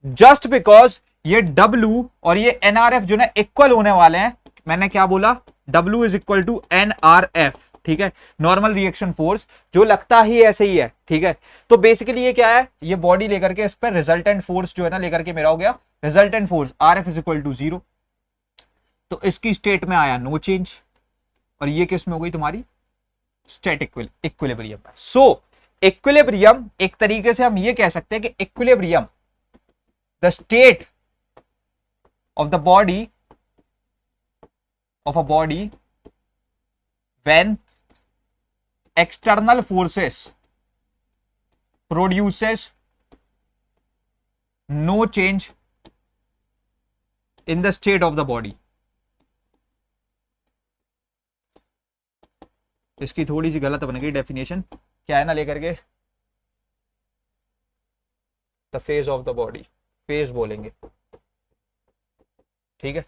जस्ट बिकॉज ये W और ये NRF जो ना इक्वल होने वाले हैं, मैंने क्या बोला, W is equal to NRF, ठीक है, नॉर्मल रिएक्शन फोर्स, जो लगता ही ऐसे ही है, ठीक है। तो बेसिकली ये क्या है, ये बॉडी लेकर के इस पर रिजल्टेंट फोर्स जो है ना लेकर के मेरा हो गया resultant force RF is equal to zero, तो इसकी स्टेट में आया नो चेंज, और ये किस में हो गई तुम्हारी स्टैटिक इक्विलिब्रियम। सो इक्विलिब्रियम एक तरीके से हम ये कह सकते हैं कि equilibrium the state of the body of a body when external forces produces no change in the state of the body. इसकी थोड़ी सी गलत बन गई डेफिनेशन, क्या है ना लेकर के the phase of the body, phase बोलेंगे, ठीक है।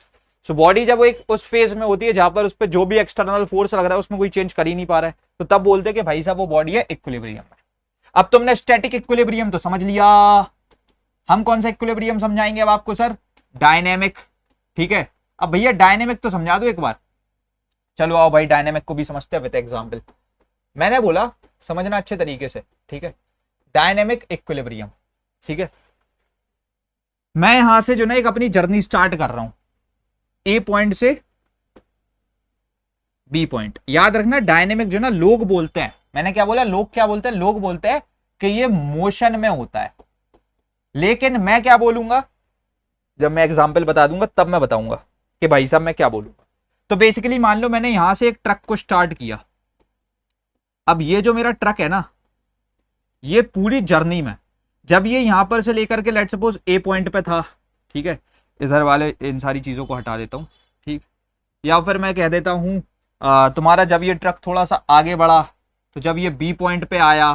सो बॉडी जब एक उस फेज में होती है जहां पर उस पर जो भी एक्सटर्नल फोर्स लग रहा है उसमें कोई चेंज कर ही नहीं पा रहा है, तो तब बोलते हैं कि भाई साहब वो बॉडी है इक्विलिब्रियम में। अब तुमने स्टैटिक इक्विलिब्रियम तो समझ लिया, हम कौन सा इक्विलिब्रियम समझाएंगे अब आपको सर, डायनेमिक, ठीक है। अब भैया डायनेमिक तो समझा दो एक बार, चलो आओ भाई डायनेमिक को भी समझते हैं विद एग्जांपल। मैंने बोला समझना अच्छे तरीके से, ठीक है, डायनेमिक इक्विलिब्रियम, ठीक है। मैं यहां से जो ना एक अपनी जर्नी स्टार्ट कर रहा हूं A पॉइंट से B पॉइंट। याद रखना डायनेमिक जो ना लोग बोलते हैं, मैंने क्या बोला, लोग क्या बोलते हैं, लोग बोलते हैं कि ये मोशन में होता है, लेकिन मैं क्या बोलूंगा, जब मैं एग्जांपल बता दूंगा तब मैं बताऊंगा कि भाई साहब मैं क्या बोलूंगा। तो बेसिकली मान लो मैंने यहां से एक ट्रक को स्टार्ट किया, अब ये जो मेरा ट्रक है ना, ये पूरी जर्नी में जब ये यहां पर से लेकर के लेट्स सपोज A पॉइंट पे था, ठीक है, इधर वाले इन सारी चीजों को हटा देता हूं, ठीक, या फिर मैं कह देता हूं तुम्हारा जब ये ट्रक थोड़ा सा आगे बढ़ा तो जब ये B पॉइंट पे आया,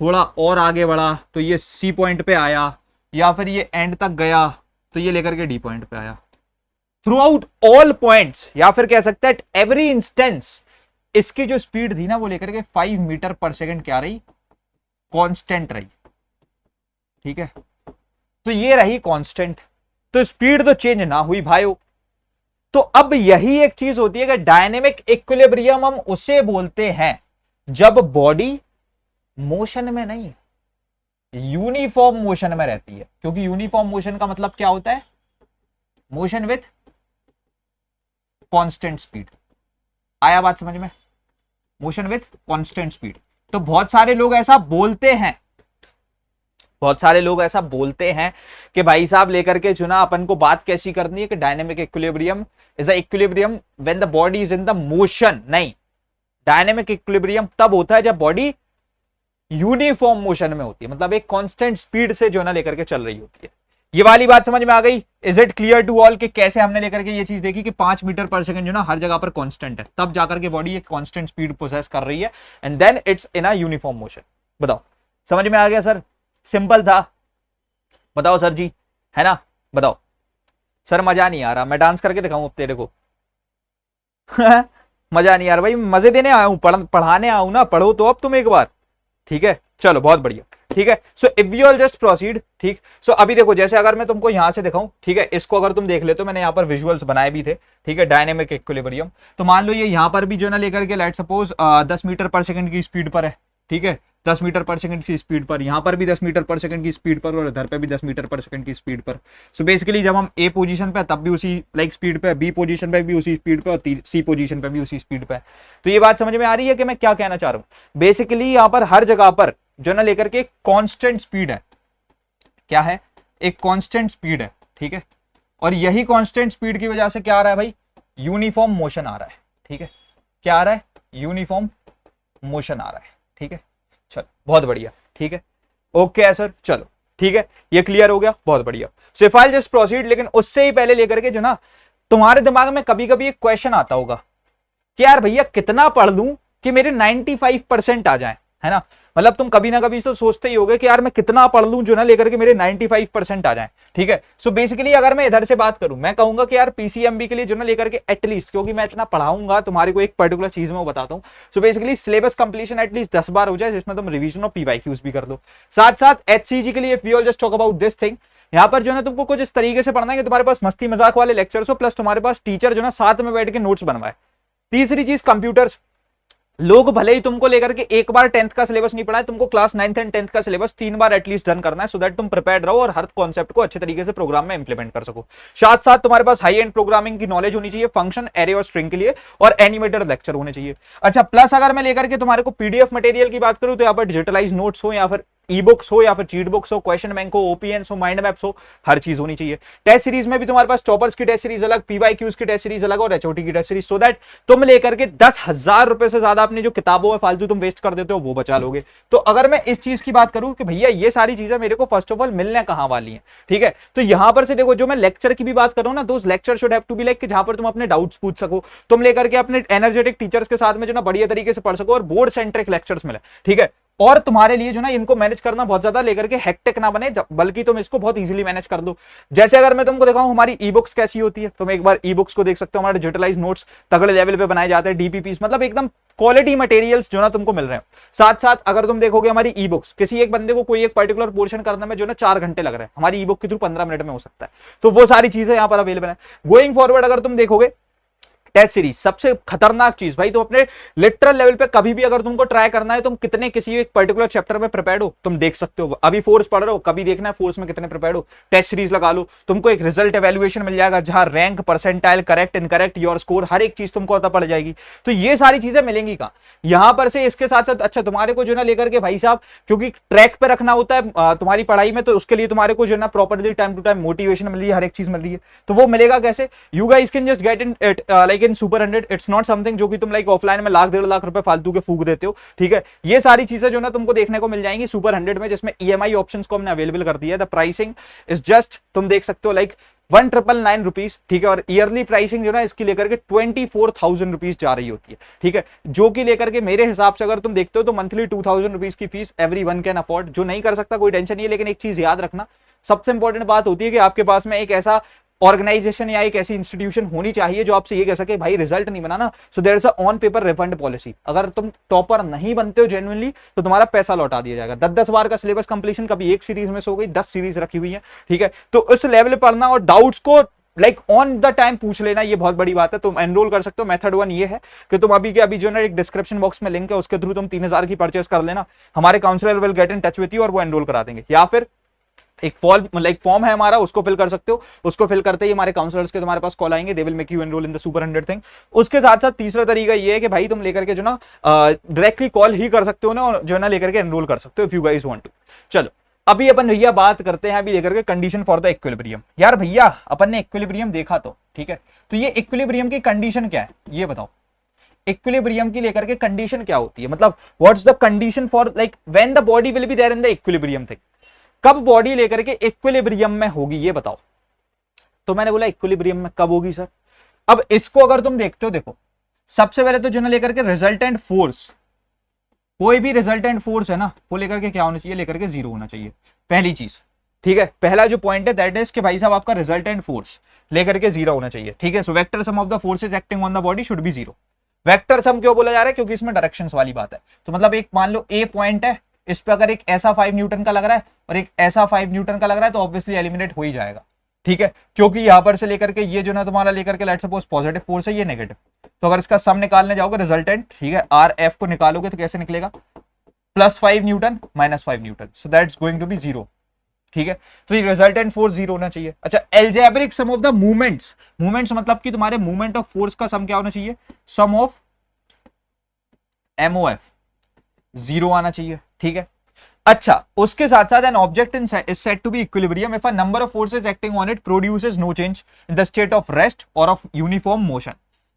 थोड़ा और आगे बढ़ा तो ये C पॉइंट पे आया, या फिर ये एंड तक गया तो ये लेकर के D पॉइंट पे आया। थ्रू आउट ऑल पॉइंट्स, या फिर कह सकते हैं एट एवरी इंस्टेंस, इसकी जो स्पीड थी ना वो लेकर के 5 मीटर पर सेकेंड क्या रही, कांस्टेंट रही, ठीक है। तो ये रही कांस्टेंट, तो स्पीड तो चेंज ना हुई भाइयों। तो अब यही एक चीज होती है कि डायनेमिक इक्विलिब्रियम हम उसे बोलते हैं जब बॉडी मोशन में नहीं, यूनिफॉर्म मोशन में रहती है, क्योंकि यूनिफॉर्म मोशन का मतलब क्या होता है, मोशन विथ कांस्टेंट स्पीड। आया बात समझ में, मोशन विथ कांस्टेंट स्पीड। तो बहुत सारे लोग ऐसा बोलते हैं, बहुत सारे लोग ऐसा बोलते हैं कि भाई साहब लेकर के चुना अपन को बात कैसी करनी है कि dynamic equilibrium is a equilibrium when the body is in the motion. नहीं, डायनेमिक इक्विलिब्रियम तब होता है जब बॉडी यूनिफॉर्म मोशन में होती है, मतलब एक कांस्टेंट स्पीड से जो ना लेकर के चल रही होती है। ये वाली बात समझ में आ गई? Is it clear to all कि कैसे हमने लेकर के ये चीज देखी कि 5 मीटर पर सेकंड जो ना हर जगह पर कांस्टेंट है, तब जाकर के बॉडी एक कांस्टेंट स्पीड प्रोसेस कर रही है and then it's in a uniform motion. बताओ समझ में आ गया सर? सिंपल था, बताओ सर जी, है ना? बताओ सर। मजा नहीं आ रहा, मैं डांस करके दिखाऊं अब तेरे को? मजा नहीं आ रहा भाई, मजे देने आया हूं, पढ़ाने आया हूं ना, पढ़ो तो अब तुम एक बार, ठीक है? चलो बहुत बढ़िया, ठीक है। So if we all just proceed, ठीक। सो अभी देखो, जैसे अगर मैं तुमको यहां से दिखाऊं, ठीक है, इसको अगर तुम देख ले तो मैंने यहाँ पर विजुअल्स बनाए भी थे, ठीक है, डायनेमिक इक्विलिब्रियम। तो मान लो ये यहाँ पर भी जो ना लेकर के let suppose 10 metre per second की स्पीड पर है, ठीक है, 10 मीटर पर सेकंड की स्पीड पर, यहाँ पर भी 10 मीटर पर सेकंड की स्पीड पर और इधर पे भी 10 मीटर पर सेकंड की स्पीड पर। सो बेसिकली जब हम ए पोजीशन पे तब भी उसी लाइक स्पीड पे, बी पोजीशन पे भी उसी स्पीड पे और सी पोजीशन पे भी उसी स्पीड पे। तो ये बात समझ में आ रही है कि मैं क्या कहना चाह रहा हूँ? बेसिकली यहाँ पर हर जगह पर जो ना लेकर के कांस्टेंट स्पीड है। क्या है? एक कांस्टेंट स्पीड है, ठीक है। और यही कांस्टेंट स्पीड की वजह से क्या आ रहा है भाई? यूनिफॉर्म मोशन आ रहा है, ठीक है। क्या आ रहा है? यूनिफॉर्म मोशन आ रहा है, ठीक है। चलो बहुत बढ़िया, ठीक है, ओके है सर, चलो ठीक है, ये क्लियर हो गया, बहुत बढ़िया। So if I just proceed, लेकिन उससे ही पहले लेकर के जो ना तुम्हारे दिमाग में कभी कभी एक क्वेश्चन आता होगा कि यार भैया कितना पढ़ लूं कि मेरे 95% आ जाए, है ना? मतलब तुम कभी ना कभी तो सोचते ही होगे कि यार मैं कितना पढ़ लूं जो ना लेकर के मेरे 95% आ जाए, ठीक है। सो बेसिकली अगर मैं इधर से बात करूं, मैं कहूंगा कि यार पीसीएमबी के लिए जो ना लेकर के एटलीस्ट, क्योंकि मैं इतना पढ़ाऊंगा तुम्हारे को एक पर्टिकुलर चीज में वो बताता हूं। So basically syllabus completion at least 10 बार हो जाए, जिसमें तुम रिवीजन और पीवाईक्यूज भी कर दो। साथ साथ एचसीजी के लिए if we all just talk about this thing, यहाँ पर जो है तुमको कुछ इस तरीके से पढ़ना है कि तुम्हारे पास मस्ती मजाक वाले लेक्चर्स हो, प्लस तुम्हारे पास टीचर जो ना साथ में बैठ के नोट्स बनवाए। तीसरी चीज कंप्यूटर्स, लोग भले ही तुमको लेकर के एक बार 10th का सिलेबस नहीं पढ़ाए, तुमको क्लास 9th एंड 10th का सिलेबस 3 बार एटलीस्ट डन करना है, सो दैट तुम प्रिपेयर्ड रहो और हर कॉन्सेप्ट को अच्छे तरीके से प्रोग्राम में इंप्लीमेंट कर सको। साथ साथ तुम्हारे पास हाई एंड प्रोग्रामिंग की नॉलेज होनी चाहिए, फंक्शन, एरे और स्ट्रिंग के लिए, और एनिमेटेड लेक्चर होने चाहिए। अच्छा, प्लस अगर मैं लेकर के तुम्हारे को पीडीएफ मटेरियल की बात करूं तो यहाँ पर डिजिटलाइज नोट्स हो या फिर ई बुक्स हो या फिर चीट बुक्स हो, क्वेश्चन बैंक हो, ओपीएनस हो, माइंड मैप्स हो, हर चीज होनी चाहिए। टेस्ट सीरीज में भी तुम्हारे पास टॉपर्स की टेस्ट सीरीज अलग, पीवाईक्यूज की टेस्ट सीरीज अलग और एचओटी की टेस्ट सीरीज, सो दैट तुम लेकर के 10,000 रुपए से ज्यादा अपनी जो किताबों में फालतू तुम वेस्ट कर देते हो वो बचा लोगे। तो अगर मैं इस चीज की बात करूं कि भैया ये सारी चीजें मेरे को फर्स्ट ऑफ ऑल मिलने कहां वाली हैं, ठीक है, तो यहां पर से देखो, जो मैं लेक्चर की भी बात करूं ना, those lecture should have to be like, जहां पर तुम अपने डाउट्स पूछ सको, तुम लेकर के अपने एनर्जेटिक टीचर्स के साथ में जो ना बढ़िया तरीके से पढ़ सको और बोर्ड सेंट्रिक लेक्चर्स मिले, ठीक है। और तुम्हारे लिए जो ना इनको मैनेज करना बहुत ज्यादा लेकर के हेक्टिक ना बने, बल्कि तुम इसको बहुत इजीली मैनेज कर दो। जैसे अगर मैं तुमको दिखाऊं हमारी ई बुक्स कैसी होती है, तुम एक बार ई बुक्स को देख सकते हो, हमारे डिजिटलाइज नोट्स तगड़े लेवल पे बनाए जाते हैं, डीपीपीस, मतलब एकदम क्वालिटी मटेरियल्स जो ना तुमको मिल रहे हैं। साथ साथ अगर तुम देखोगे हमारी ई बुक्स, किसी एक बंदे को कोई एक पर्टिकुलर पोर्शन करने में जो ना 4 घंटे लग रहे हैं, हमारी ई बुक के थ्रू 15 मिनट में हो सकता है। तो वो सारी चीजें यहाँ पर अवेलेबल है। गोइंग फॉरवर्ड अगर तुम देखोगे, टेस्ट सीरीज सबसे खतरनाक चीज भाई, तो अपने लिटरल लेवल पे कभी भी अगर तुमको ट्राई करना है, तुम कितने किसी एक पर्टिकुलर चैप्टर में प्रिपेयर्ड हो, तुम देख सकते हो। अभी फोर्स पढ़ रहे हो, कभी देखना है फोर्स में कितने प्रिपेयर्ड हो, टेस्ट सीरीज लगा लो, तुमको एक रिजल्ट एवेल्युएशन मिल जाएगा, जहां rank, percentile, correct, incorrect, your score, हर एक चीज तुमको पता पड़ जाएगी। तो ये सारी चीजें मिलेंगी कहां? यहां पर से। इसके साथ साथ अच्छा, तुम्हारे को जो ना लेकर के भाई साहब, क्योंकि ट्रैक पे रखना होता है तुम्हारी पढ़ाई में, तो उसके लिए तुम्हारे को जो ना properly time to time motivation मिल रही है, हर एक चीज मिल रही है। तो वो मिलेगा कैसे? You guys can just get in it like in super 100, it's not something जो कि तुम लाइक ऑफलाइन में लाख 1.5 लाख रुपए फालतू के फूक देते हो, ठीक है। ये सारी चीजें जो ना तुमको देखने को मिल जाएंगी सुपर 100 में, जिसमें ईएमआई ऑप्शंस को हमने अवेलेबल कर दिया है। द प्राइसिंग इज जस्ट, तुम देख सकते हो लाइक 1,999 रुपीज, ठीक है। और ईयरली प्राइसिंग जो ना इसकी लेकर के 24,000 रुपीज जा रही होती है, ठीक है, जो कि लेकर के मेरे हिसाब से अगर तुम देखते हो तो मंथली 2,000 रुपीज की fees every one can afford. जो नहीं कर सकता कोई टेंशन नहीं है, लेकिन एक चीज याद रखना, सबसे इंपॉर्टेंट बात होती है कि आपके पास में एक ऐसा ऑर्गेनाइजेशन या एक ऐसी इंस्टीट्यूशन होनी चाहिए जो आपसे ये कह सके भाई रिजल्ट नहीं बनाना, so there is a on paper refund policy. अगर तुम टॉपर नहीं बनते हो जेन्युइनली, तो तुम्हारा पैसा लौटा दिया जाएगा। 10-10 बार का सिलेबस कंप्लीशन कभी एक सीरीज में से हो गई, 10 सीरीज रखी हुई है, ठीक है। तो उस लेवल पे पढ़ना और डाउट्स को लाइक ऑन द टाइम पूछ लेना, ये बहुत बड़ी बात है। तुम एनरोल कर सकते हो। मेथड 1 ये है कि तुम अभी के अभी जो ना एक डिस्क्रिप्शन बॉक्स में लिंक है, उसके थ्रू तुम 3,000 की परचेस कर लेना, हमारे counsellor will get in touch with you और वो एनरोल करा देंगे। या फिर एक फॉर्म है हमारा, उसको फिल कर सकते हो। उसको फिल करते ही हमारे काउंसलर्स के तुम्हारे पास कॉल आएंगे, they will make you enrol in the super 100 thing. उसके साथ साथ तीसरा तरीका ये है कि भाई तुम लेकर के जो ना डायरेक्टली कॉल ही कर सकते हो ना, और जो ना लेकर के एनरोल कर सकते हो if you guys want to. चलो अभी अपन भैया बात करते हैं अभी लेकर के कंडीशन फॉर द इक्विलिब्रियम। यार भैया अपन ने इक्विलिब्रियम देखा तो ठीक है, तो ये इक्विलिब्रियम की कंडीशन क्या है ये बताओ। इक्विलिब्रियम की लेकर के कंडीशन क्या होती है, मतलब what's the condition for like when the body will be there in the equilibrium thing, कब बॉडी लेकर के इक्विलिब्रियम में होगी ये बताओ। तो मैंने बोला इक्विलिब्रियम में कब होगी सर। अब इसको अगर तुम देखते हो, देखो सबसे पहले तो जो ना लेकर के रिजल्टेंट फोर्स, कोई भी रिजल्टेंट फोर्स है ना वो लेकर के क्या होना चाहिए, लेकर के जीरो होना चाहिए, पहली चीज। ठीक है, पहला जो पॉइंट है दैट इज कि भाई साहब आपका रिजल्टेंट फोर्स लेकर के जीरो होना चाहिए। ठीक है, so vector sum of the forces acting on the body should be zero. Vector sum क्यों बोला जा रहा है, क्योंकि इसमें डायरेक्शंस वाली बात है। तो मतलब एक मान लो ए पॉइंट है, इस पे अगर एक ऐसा 5 न्यूटन का लग रहा है और एक ऐसा 5 न्यूटन का लग रहा है तो ऑब्वियसली एलिमिनेट हो ही जाएगा। ठीक है, क्योंकि यहां पर से लेकर के ये जो ना तुम्हारा लेकर के लेट्स सपोज पॉजिटिव फोर्स है, ये नेगेटिव, तो अगर इसका सम निकालने जाओगे रिजल्टेंट, ठीक है, आर एफ को निकालोगे तो कैसे निकलेगा, +5 newton -5 newton, so that's going to be zero. ठीक है, तो ये रिजल्टेंट फोर्स जीरो होना चाहिए। अच्छा, algebraic sum of the movements, movements मतलब कि तुम्हारे मूवमेंट ऑफ फोर्स का सम क्या होना चाहिए, सम ऑफ MOF जीरो आना चाहिए। ठीक है, अच्छा उसके साथ साथ an object is said to be equilibrium if a number of forces acting on it produces no change in the state of rest or of uniform motion.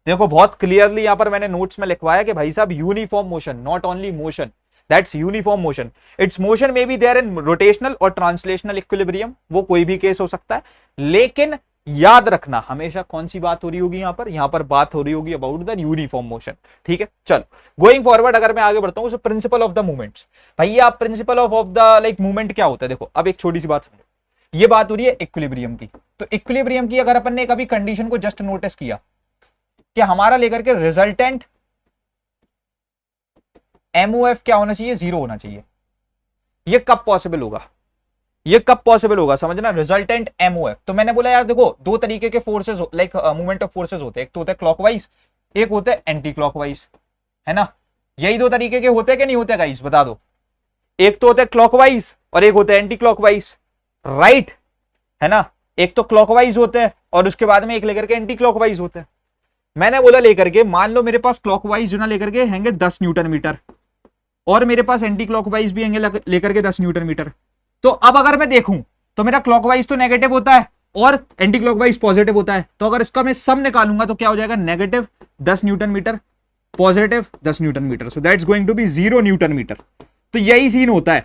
देखो बहुत क्लियरली यहां पर मैंने नोट्स में लिखवाया कि भाई साहब uniform motion, not only motion, that's uniform motion. It's motion may be there in rotational और ट्रांसलेशनल इक्विलिब्रियम, वो कोई भी केस हो सकता है, लेकिन याद रखना हमेशा कौन सी बात हो रही होगी, यहां पर बात हो रही होगी अबाउट द यूनिफॉर्म मोशन। ठीक है, चलो गोइंग फॉरवर्ड अगर मैं आगे बढ़ता हूं, प्रिंसिपल ऑफ द मूवमेंट्स, भैया principle of the like movement क्या होता है। देखो अब एक छोटी सी बात समझो, ये बात हो रही है इक्विलिब्रियम की, तो इक्विलिब्रियम की अगर अपन ने कभी कंडीशन को जस्ट नोटिस किया कि हमारा लेकर के रिजल्टेंट MOF क्या होना चाहिए, जीरो होना चाहिए, ये कब पॉसिबल होगा, ये कब पॉसिबल होगा समझना, रिजल्टेंट MOF। तो मैंने बोला यार देखो दो तरीके के forces like movement of forces होते हैं, एक तो होता है क्लॉकवाइज, एक होता है एंटी क्लॉकवाइज, है ना, यही दो तरीके के होते हैं कि नहीं होते गाइस, बता दो। एक तो होता है क्लॉकवाइज और एक होता है एंटी क्लॉकवाइज, राइट, है ना, एक तो क्लॉकवाइज होते हैं और उसके बाद में एक लेकर के एंटी क्लॉकवाइज होते हैं। मैंने बोला लेकर के मान लो मेरे पास क्लॉकवाइज जो ना लेकर के हैंगे 10 न्यूटन मीटर और मेरे पास एंटी क्लॉकवाइज भी हैंगे लेकर के 10 न्यूटन मीटर। तो अब अगर मैं देखूं तो मेरा क्लॉकवाइज तो नेगेटिव होता है और एंटी क्लॉकवाइज पॉजिटिव होता है, तो अगर इसका मैं सम निकालूंगा तो क्या हो जाएगा, negative 10 newton metre, positive 10 newton metre, so that's going to be 0 newton metre. तो यही सीन होता है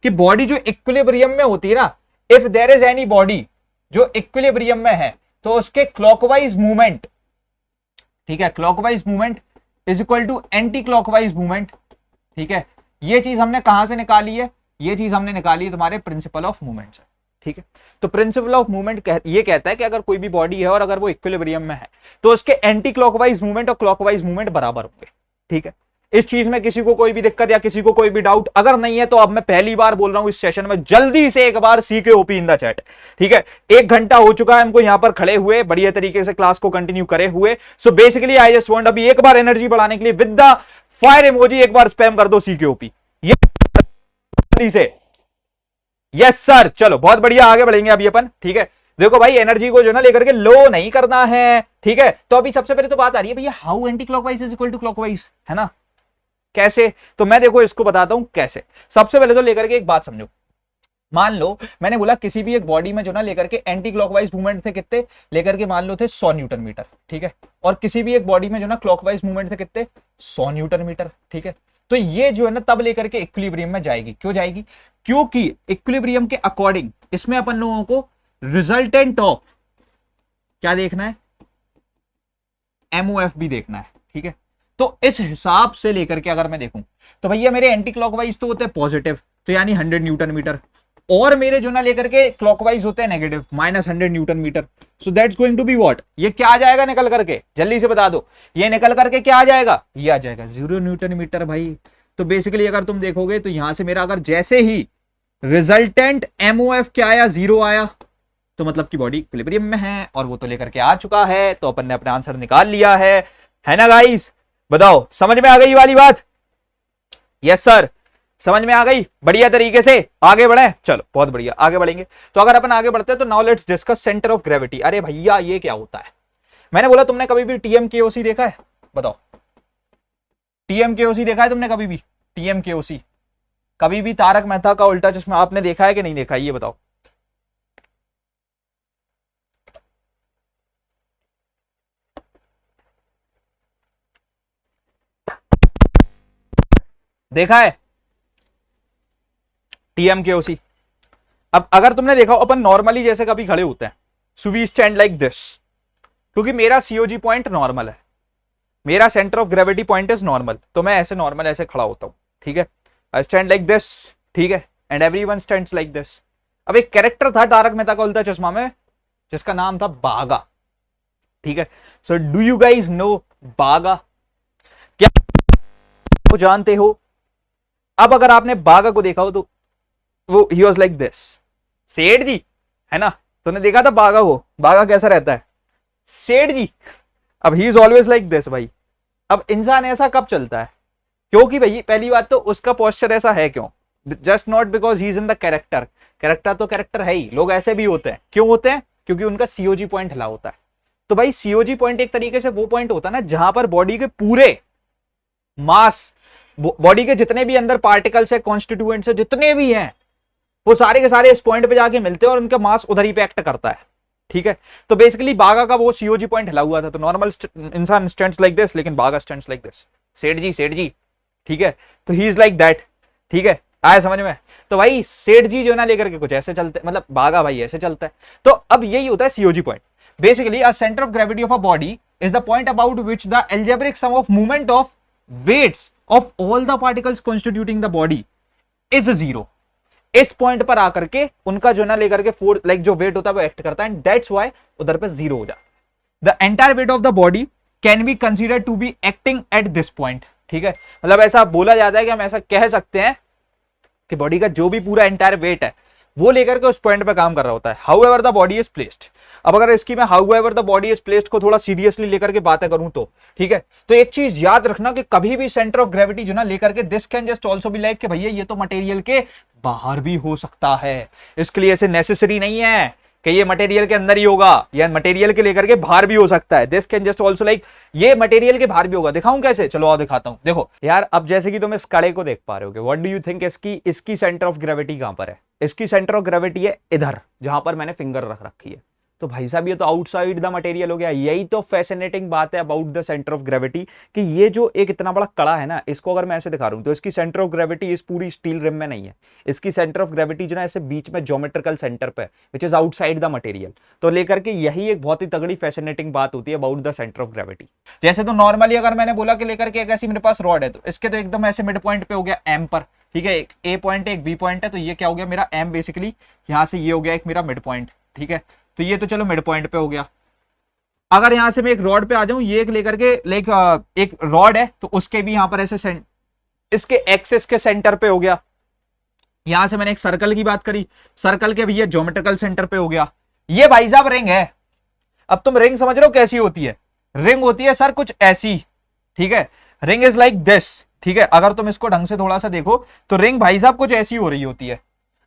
कि बॉडी जो इक्विलिब्रियम में होती है ना, if there is any body जो इक्विलिब्रियम में है तो उसके क्लॉकवाइज मूवमेंट, ठीक है, clockwise movement is equal to anti clockwise movement. ठीक है, ये चीज हमने कहां से निकाली है, ये चीज हमने निकाली है तुम्हारे प्रिंसिपल ऑफ मूवमेंट से। ठीक है, तो प्रिंसिपल ऑफ मूवमेंट ये कहता है कि अगर कोई भी बॉडी है और अगर वो इक्विलिब्रियम में है तो उसके एंटी क्लॉकवाइज मूवमेंट और क्लॉकवाइज मूवमेंट बराबर होंगे। ठीक है, इस चीज में किसी को कोई भी दिक्कत या किसी को कोई भी डाउट अगर नहीं है तो अब मैं पहली बार बोल रहा हूं इस सेशन में, जल्दी से एक बार सी के ओपी इन द चैट। ठीक है, 1 घंटा हो चुका है हमको यहां पर खड़े हुए बढ़िया तरीके से क्लास को कंटिन्यू करे हुए। So basically I just want अभी एक बार एनर्जी बढ़ाने के लिए विद द फायर इमोजी एक बार स्पैम कर दो सी के ओपी जल्दी से। यस सर, चलो बहुत बढ़िया, आगे बढ़ेंगे अभी अपन। ठीक है, देखो भाई एनर्जी को जो ना लेकर के लो नहीं करना है। ठीक है, तो अभी सबसे पहले तो बात आ रही है भैया how anti clockwise is equal to clockwise, है ना, कैसे, तो मैं देखो इसको बताता हूं कैसे। सबसे पहले तो लेकर के एक बात समझो, मान लो मैंने बोला किसी भी एक बॉडी में जो ना लेकर के एंटी क्लॉकवाइज मूवमेंट थे कितने, लेकर के मान लो थे 100 न्यूटन मीटर। ठीक है, और किसी भी एक बॉडी में जो ना क्लॉकवाइज मूवमेंट थे कितने, 100 न्यूटन मीटर। ठीक है, तो ये जो है ना तब लेकर के इक्विलिब्रियम में जाएगी। क्यों जाएगी, क्योंकि इक्विलिब्रियम के अकॉर्डिंग इसमें अपन लोगों को रिजल्टेंट ऑफ क्या देखना है, MOF भी देखना है। ठीक है, तो इस हिसाब से लेकर के अगर मैं देखूं तो भैया मेरे एंटी क्लॉकवाइज तो होते हैं पॉजिटिव, तो यानी 100 न्यूटन मीटर, और मेरे जो ना लेकर के क्लॉकवाइज होते हैं negative -100 newton metre. So that's going to be what, ये क्या आ जाएगा निकल करके, जल्दी से बता दो, ये निकल करके क्या आ जाएगा, ये आ जाएगा 0 न्यूटन मीटर भाई। तो बेसिकली अगर तुम देखोगे तो यहां से मेरा अगर जैसे ही रिजल्टेंट MOF क्या आया, 0 आया, तो मतलब कि बॉडी इक्विलिब्रियम में है और वो तो लेकर के आ चुका है, तो अपन ने अपना आंसर निकाल लिया है ना गाइस, बताओ समझ में आ गई वाली बात। यस सर, समझ में आ गई, बढ़िया तरीके से आगे बढ़े, चलो बहुत बढ़िया आगे बढ़ेंगे। तो अगर अपन आगे बढ़ते हैं तो now let's discuss centre of gravity. अरे भैया ये क्या होता है, मैंने बोला तुमने कभी भी TMKOC देखा है, बताओ TMKOC देखा है तुमने कभी भी, TMKOC कभी भी तारक मेहता का उल्टा चश्मा आपने देखा है कि नहीं देखा है, ये बताओ। देखा है TMKOC। अब अगर तुमने देखा अपन नॉर्मली जैसे कभी खड़े होते हैं, so we stand like this, क्योंकि मेरा COG पॉइंट नॉर्मल है, मेरा centre of gravity point is normal, तो मैं ऐसे नॉर्मल ऐसे खड़ा होता हूं, ठीक है। आई स्टैंड लाइक दिस, ठीक है, and everyone stands like this. अब एक कैरेक्टर था तारक मेहता का उल्टा चश्मा में जिसका नाम था बागा, ठीक है। So do you guys know बागा? क्या वो जानते हो? अब अगर आपने बागा को देखा हो तो वो ही वाज लाइक दिस, सेठ जी, है ना। तूने देखा था बागा को, बागा कैसा रहता है, सेठ जी। अब he is always like this भाई। अब इंसान ऐसा कब चलता है? क्योंकि भाई पहली बात तो उसका पोस्चर ऐसा है क्यों? Just not because he is in the character. Character तो कैरेक्टर है ही, लोग ऐसे भी होते हैं। क्यों होते हैं? क्योंकि उनका COG पॉइंट हिला होता है। तो भाई COG पॉइंट एक तरीके से वो पॉइंट होता है ना जहां पर बॉडी के पूरे मास, बॉडी के जितने भी अंदर पार्टिकल्स है, कॉन्स्टिट्यूएंट्स है, जितने भी हैं, वो सारे के सारे इस पॉइंट पे जाके मिलते हैं और उनका मास उधर ही पे एक्ट करता है, ठीक है। तो बेसिकली बागा का वो COG पॉइंट हिला हुआ था। तो नॉर्मल इंसान स्टैंड्स लाइक दिस, लेकिन बागा स्टैंड्स लाइक दिस, सेठ जी, सेठ जी, ठीक है। तो ही इज लाइक दैट, ठीक है, आया समझ में? तो भाई सेठ जी जो ना लेकर के कुछ ऐसे चलते, मतलब बागा भाई ऐसे चलता है। तो अब यही होता है COG point. Basically a centre of gravity of a body is the point about which the algebraic sum of movement of weights of all the particles constituting the body is 0। इस पॉइंट पर आकर के उनका जो ना लेकर के force, like जो वेट होता है वो एक्ट करता है, एंड दैट्स व्हाई उधर पे 0 हो जाता। The entire weight of the body can be consider to be acting at this point, ठीक है। मतलब ऐसा बोला जाता है कि हम ऐसा कह सकते हैं कि बॉडी का जो भी पूरा एंटायर वेट है वो लेकर के उस पॉइंट पे काम कर रहा होता है। However the body is placed. अब अगर इसकी मैं however the body is placed को थोड़ा सीरियसली लेकर के बातें करूं तो, ठीक है, तो एक चीज याद रखना कि कभी भी सेंटर ऑफ ग्रेविटी जो ना लेकर के, this can just also be like कि भैया ये तो मटेरियल के बाहर भी हो सकता है। इसके लिए ऐसे नेसेसरी नहीं है कि ये मटेरियल के अंदर ही होगा या मटेरियल के लेकर के बाहर भी हो सकता है। This can just also like, ये मटेरियल के बाहर भी होगा। दिखाऊं कैसे? चलो आओ दिखाता हूं। देखो यार, अब जैसे कि तुम इस कड़े को देख पा रहे हो, व्हाट डू यू थिंक इसकी सेंटर ऑफ ग्रेविटी कहां पर है? इसकी सेंटर ऑफ ग्रेविटी है इधर, जहां पर मैंने फिंगर रख रखी है। तो भाई साहब ये तो आउटसाइड द मटेरियल हो गया। यही तो फैसिनेटिंग बात है about the centre of gravity, कि ये जो एक इतना बड़ा कड़ा है ना, इसको अगर मैं ऐसे दिखा रहा हूं तो इसकी सेंटर ऑफ ग्रेविटी इस पूरी स्टील रिम में नहीं है। इसकी सेंटर ऑफ ग्रेविटी जो ना ऐसे बीच में ज्योमेट्रिकल सेंटर पे, which is outside the material. तो लेकर के यही एक बहुत ही तगड़ी फैसिनेटिंग बात होती है about the centre of gravity. जैसे तो नॉर्मली अगर मैंने बोला कि लेकर के एक ऐसी मेरे पास रॉड है, तो इसके तो एकदम ऐसे मिड पॉइंट पे हो गया M पर, ठीक है, एक A पॉइंट है, एक B पॉइंट है, तो ये क्या हो गया मेरा M, बेसिकली यहां से ये हो गया एक मेरा मिड पॉइंट, ठीक है। तो ये तो चलो मिड पॉइंट पे हो गया। अगर यहां से मैं एक रॉड पे आ जाऊं, ये एक लेकर के, लाइक एक रॉड है तो उसके भी यहां पर ऐसे इसके एक्सिस के सेंटर पे हो गया। यहां से मैंने एक सर्कल की बात करी, सर्कल के भी ये ज्योमेट्रिकल सेंटर पे हो गया। ये भाई साहब रिंग है। अब तुम रिंग समझ रहे हो कैसी होती है? रिंग होती है सर कुछ ऐसी, ठीक है, रिंग इज लाइक दिस, ठीक है। अगर तुम इसको ढंग से थोड़ा सा देखो तो रिंग भाई साहब कुछ ऐसी हो रही होती है।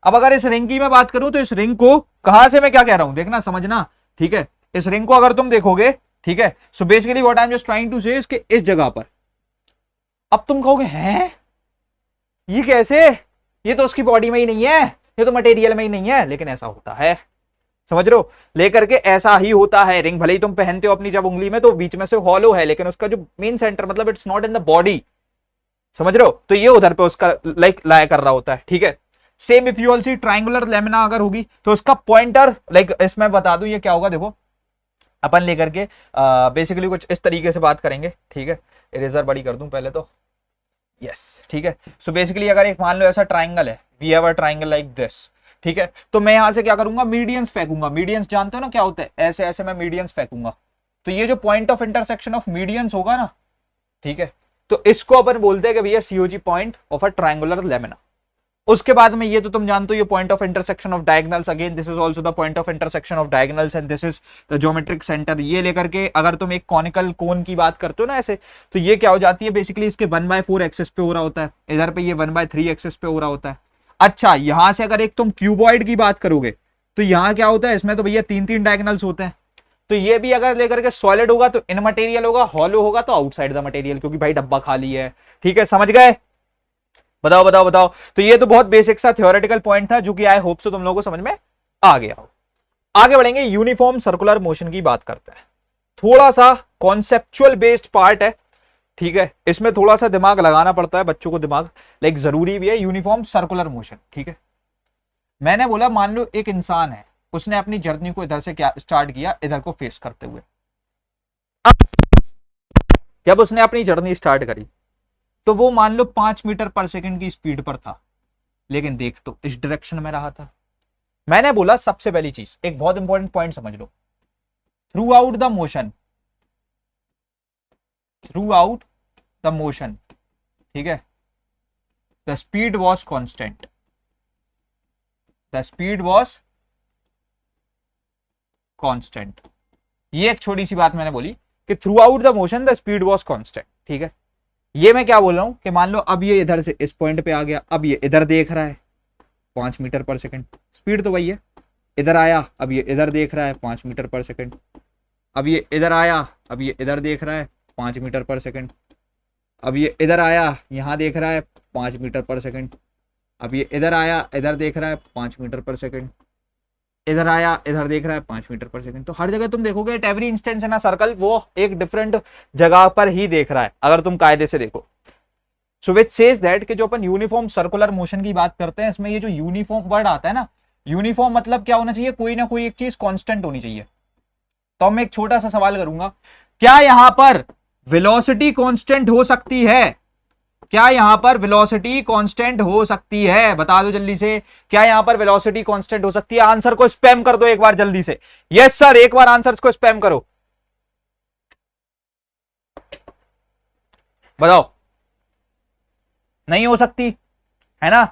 अब अगर इस रिंग की मैं बात करूं तो इस रिंग को कहां से मैं क्या कह रहा हूं देखना, समझना, ठीक है। इस रिंग को अगर तुम देखोगे, ठीक है, so basically what I am just trying to say इसके इस जगह पर, अब तुम कहोगे हैं ये कैसे, ये तो उसकी बॉडी में ही नहीं है, ये तो मटेरियल में ही नहीं है, लेकिन ऐसा होता है, समझ रहे हो? लेकर के ऐसा ही होता है। रिंग भले ही तुम पहनते हो अपनी जब उंगली में तो बीच में से हॉलो है, लेकिन उसका जो मेन सेंटर, मतलब it's not in the body, समझ रहे हो? तो ये उधर पे उसका लाइक लाया कर रहा होता है, ठीक है। Same if you all see triangular lamina अगर होगी तो उसका पॉइंटर, लाइक इसमें बता दूं ये क्या होगा, देखो अपन लेकर के बेसिकली कुछ इस तरीके से बात करेंगे, ठीक है। इरेजर बड़ी कर दूं पहले तो, यस, ठीक है। सो बेसिकली अगर एक मान लो ऐसा ट्राइंगल है, we have a triangle like this, ठीक है, तो मैं यहां से क्या करूंगा, मीडियंस फेंकूंगा। मीडियंस जानते हो ना क्या होता है? ऐसे ऐसे मैं मीडियंस फेंकूंगा, तो ये जो point of intersection of medians होगा ना, ठीक है, तो इसको अपन बोलते हैं कि भैया COG point of a triangular lamina. उसके बाद में ये तो तुम जानते हो ये point of intersection of diagonals, again this is also the point of intersection of diagonals and this is the geometric centre. ये लेकर के अगर तुम एक कॉनिकल कोन की बात करते हो ना ऐसे, तो ये क्या हो जाती है, बेसिकली इसके 1/4 एक्सिस पे हो रहा होता है, इधर पे ये 1/3 एक्सिस पे हो रहा होता है। अच्छा, यहां से अगर एक तुम क्यूबॉइड की बात करोगे तो यहां क्या होता है, इसमें तो भैया 3-3 डायगोनल्स होते हैं। तो ये भी अगर लेकर के सॉलिड होगा तो इन मटेरियल होगा, हॉलो होगा तो आउटसाइड द मटेरियल, क्योंकि भाई डब्बा खाली है, ठीक है, समझ गए? बताओ बताओ बताओ। तो ये तो बहुत बेसिक सा थ्योरेटिकल पॉइंट था जो कि आई होप सो तुम लोगों को समझ में आ गया हो। आगे बढ़ेंगे, यूनिफॉर्म सर्कुलर मोशन की बात करते हैं। थोड़ा सा कॉन्सेप्चुअल बेस्ड पार्ट है, ठीक है, इसमें थोड़ा सा दिमाग लगाना पड़ता है बच्चों को, दिमाग लाइक जरूरी भी है। यूनिफॉर्म सर्कुलर मोशन, ठीक है, मैंने बोला मान लो एक इंसान है, उसने अपनी जर्नी को इधर से क्या स्टार्ट किया, इधर को फेस करते हुए। जब उसने अपनी जर्नी स्टार्ट करी तो वो मान लो 5 मीटर पर सेकंड की स्पीड पर था, लेकिन देख तो इस डायरेक्शन में रहा था। मैंने बोला सबसे पहली चीज, एक बहुत इंपॉर्टेंट पॉइंट समझ लो, throughout the motion, throughout the motion, ठीक है, the speed was constant, the speed was constant. ये एक छोटी सी बात मैंने बोली कि throughout the motion the speed was constant, ठीक है। ये मैं क्या बोल रहा हूं कि मान लो अब ये इधर से इस पॉइंट पे आ गया, अब ये इधर देख रहा है 5 मीटर पर सेकंड, स्पीड तो वही है। इधर आया, अब ये इधर देख रहा है 5 मीटर पर सेकंड, अब ये इधर आया, अब ये इधर देख रहा है 5 मीटर पर सेकंड, अब ये इधर आया, यहां देख रहा है 5 मीटर पर सेकंड, अब ये इधर आया, इधर देख रहा है 5 मीटर पर सेकंड, इधर आया, इधर देख रहा है 5 मीटर पर सेकंड। तो हर जगह तुम देखोगे एट एवरी इंस्टेंस है ना सर्कल, वो एक डिफरेंट जगह पर ही देख रहा है, अगर तुम कायदे से देखो। सो विच सेज दैट कि जो अपन यूनिफॉर्म सर्कुलर मोशन की बात करते हैं, इसमें ये जो यूनिफॉर्म वर्ड आता है ना, यूनिफॉर्म मतलब क्या होना चाहिए, कोई ना कोई एक चीज कांस्टेंट होनी चाहिए। तो मैं एक छोटा सा सवाल करूंगा, क्या यहां पर वेलोसिटी कांस्टेंट हो सकती है? क्या यहां पर वेलोसिटी कांस्टेंट हो सकती है? बता दो जल्दी से, क्या यहां पर वेलोसिटी कांस्टेंट हो सकती है? आंसर को स्पैम कर दो एक बार जल्दी से। यस सर, एक बार आंसर्स को स्पैम करो, बताओ। नहीं हो सकती है ना,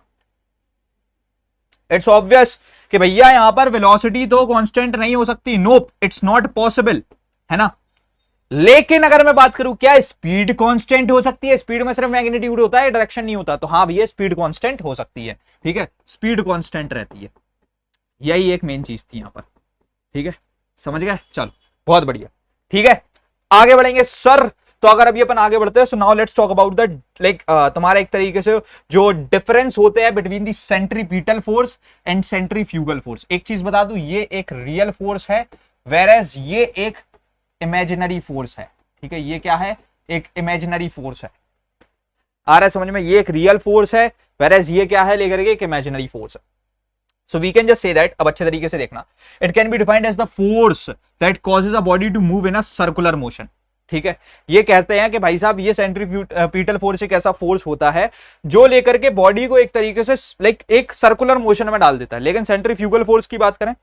इट्स ऑब्वियस कि भैया यहां पर वेलोसिटी तो कांस्टेंट नहीं हो सकती, नोप, इट्स नॉट पॉसिबल, है ना। लेकिन अगर मैं बात करूं क्या स्पीड कांस्टेंट हो सकती है? स्पीड में सिर्फ मैग्नीट्यूड होता है, डायरेक्शन नहीं होता। तो हाँ भैया स्पीड कांस्टेंट हो सकती है, ठीक है, स्पीड कांस्टेंट रहती है। यही एक मेन चीज थी यहां पर, ठीक है, समझ गए? चलो बहुत बढ़िया, ठीक है, आगे बढ़ेंगे सर। तो अगर अभी अपन आगे बढ़ते हैं, so now let's talk about the like तुम्हारा एक तरीके से जो डिफरेंस होते हैं between the centripetal force and centrifugal force. एक चीज बता दूं, ये एक रियल फोर्स है, वेरएज ये एक इमेजिनरी फोर्स है, ठीक है। ये क्या है? एक इमेजिनरी फोर्स है। आ रहा है समझ में? ये एक रियल फोर्स है, वेरएज ये क्या है लेकर के एक इमेजिनरी फोर्स है। So we can just say that, अब अच्छे तरीके से देखना, it can be defined as the force that causes a body to move in a circular motion, ठीक है। ये कहते हैं कि भाई साहब ये सेंट्रीपिटल फोर्स एक ऐसा फोर्स होता है जो लेकर के बॉडी को एक तरीके से लाइक एक सर्कुलर मोशन में डाल देता है। लेकिन सेंट्रीफ्यूगल फोर्स की बात करें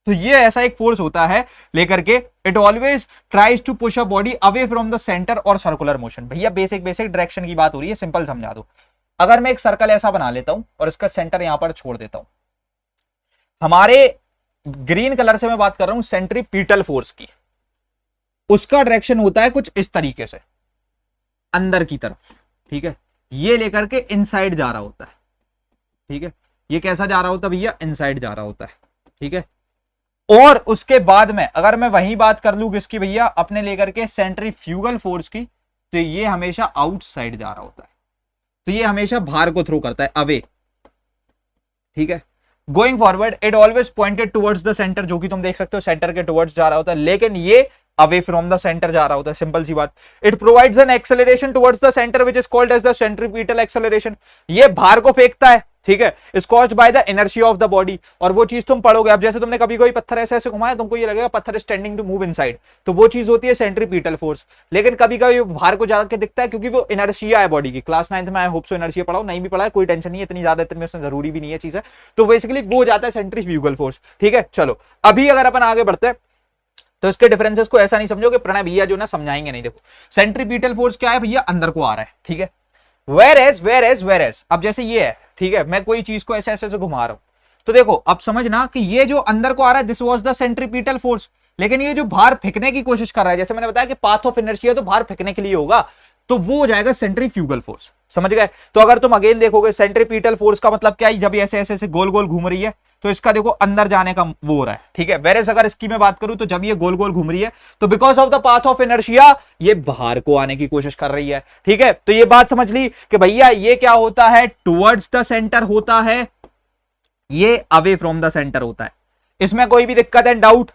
तो ये ऐसा एक फोर्स होता है लेकर के, it always tries to push a body away from the centre और सर्कुलर मोशन। भैया बेसिक डायरेक्शन की बात हो रही है, सिंपल समझा दो। अगर मैं एक सर्कल ऐसा बना लेता हूं और इसका सेंटर यहां पर छोड़ देता हूं, हमारे ग्रीन कलर से मैं बात कर रहा हूं सेंट्रीपिटल फोर्स की, उसका डायरेक्शन होता है कुछ इस तरीके से अंदर की तरफ, ठीक है। ये लेकर के इनसाइड जा रहा होता है, ठीक है। ये कैसा जा रहा होता है भैया? इनसाइड जा रहा होता है, ठीक है। और उसके बाद में अगर मैं वही बात कर लूं किसकी भैया, अपने लेकर के सेंट्रीफ्यूगल फोर्स की, तो ये हमेशा आउटसाइड जा रहा होता है। तो ये हमेशा बाहर को थ्रो करता है, अवे, ठीक है। Going forward it always pointed towards the centre, जो कि तुम देख सकते हो सेंटर के टुवर्ड्स जा रहा होता है, लेकिन ये अवे फ्रॉम द सेंटर जा रहा होता है, सिंपल सी बात। It provides an acceleration towards the centre which is called as the centripetal acceleration. ये बाहर को फेंकता है, ठीक है, is caused by the inertia of the body. और वो चीज तुम पढ़ोगे, अब जैसे तुमने कभी कोई पत्थर ऐसे ऐसे घुमाया, तुमको ये लगेगा पत्थर स्टैंडिंग टू मूव इनसाइड, तो वो चीज होती है सेंट्रीपिटल फोर्स। लेकिन कभी कभी बाहर को जाकर दिखता है क्योंकि वो इनर्शिया है बॉडी की। क्लास 9th में आई होप सो इनर्शिया पढ़ाओ, नहीं भी पढ़ा है कोई टेंशन नहीं है, इतनी ज्यादा इतनी जरूरी भी नहीं है चीज है। तो बेसिकली वो जाता है सेंट्रीफ्यूगल फोर्स, ठीक है। चलो अभी अगर अपन आगे बढ़ते हैं तो इसके डिफरेंसेस को ऐसा नहीं समझो कि प्रणय भैया जो ना समझाएंगे नहीं। देखो सेंट्रीपिटल फोर्स क्या है भैया? अंदर को आ रहा है, ठीक है। वेयर एज अब जैसे ये है, ठीक है, मैं कोई चीज को ऐसे ऐसे घुमा रहा हूं, तो देखो अब समझना कि ये जो अंदर को आ रहा है this was the centripetal force. लेकिन ये जो बाहर फेंकने की कोशिश कर रहा है, जैसे मैंने बताया कि पाथ ऑफ इनर्शिया तो बाहर फेंकने के लिए होगा, तो वो हो जाएगा सेंट्रीफ्यूगल फोर्स, समझ गए? तो अगर तुम अगेन देखोगे सेंट्रीपिटल फोर्स का मतलब क्या है, जब ऐसे ऐसे ऐसे गोल गोल घूम रही है तो इसका देखो अंदर जाने का वो हो रहा है, ठीक है। वेरएज अगर इसकी मैं बात करूं तो जब ये गोल गोल घूम रही है तो because of the path of inertia ये बाहर को आने की कोशिश कर रही है, ठीक है। तो ये बात समझ ली कि भैया ये क्या होता है? टुवर्ड्स द सेंटर होता है, ये अवे फ्रॉम द सेंटर होता है। इसमें कोई भी दिक्कत है, डाउट?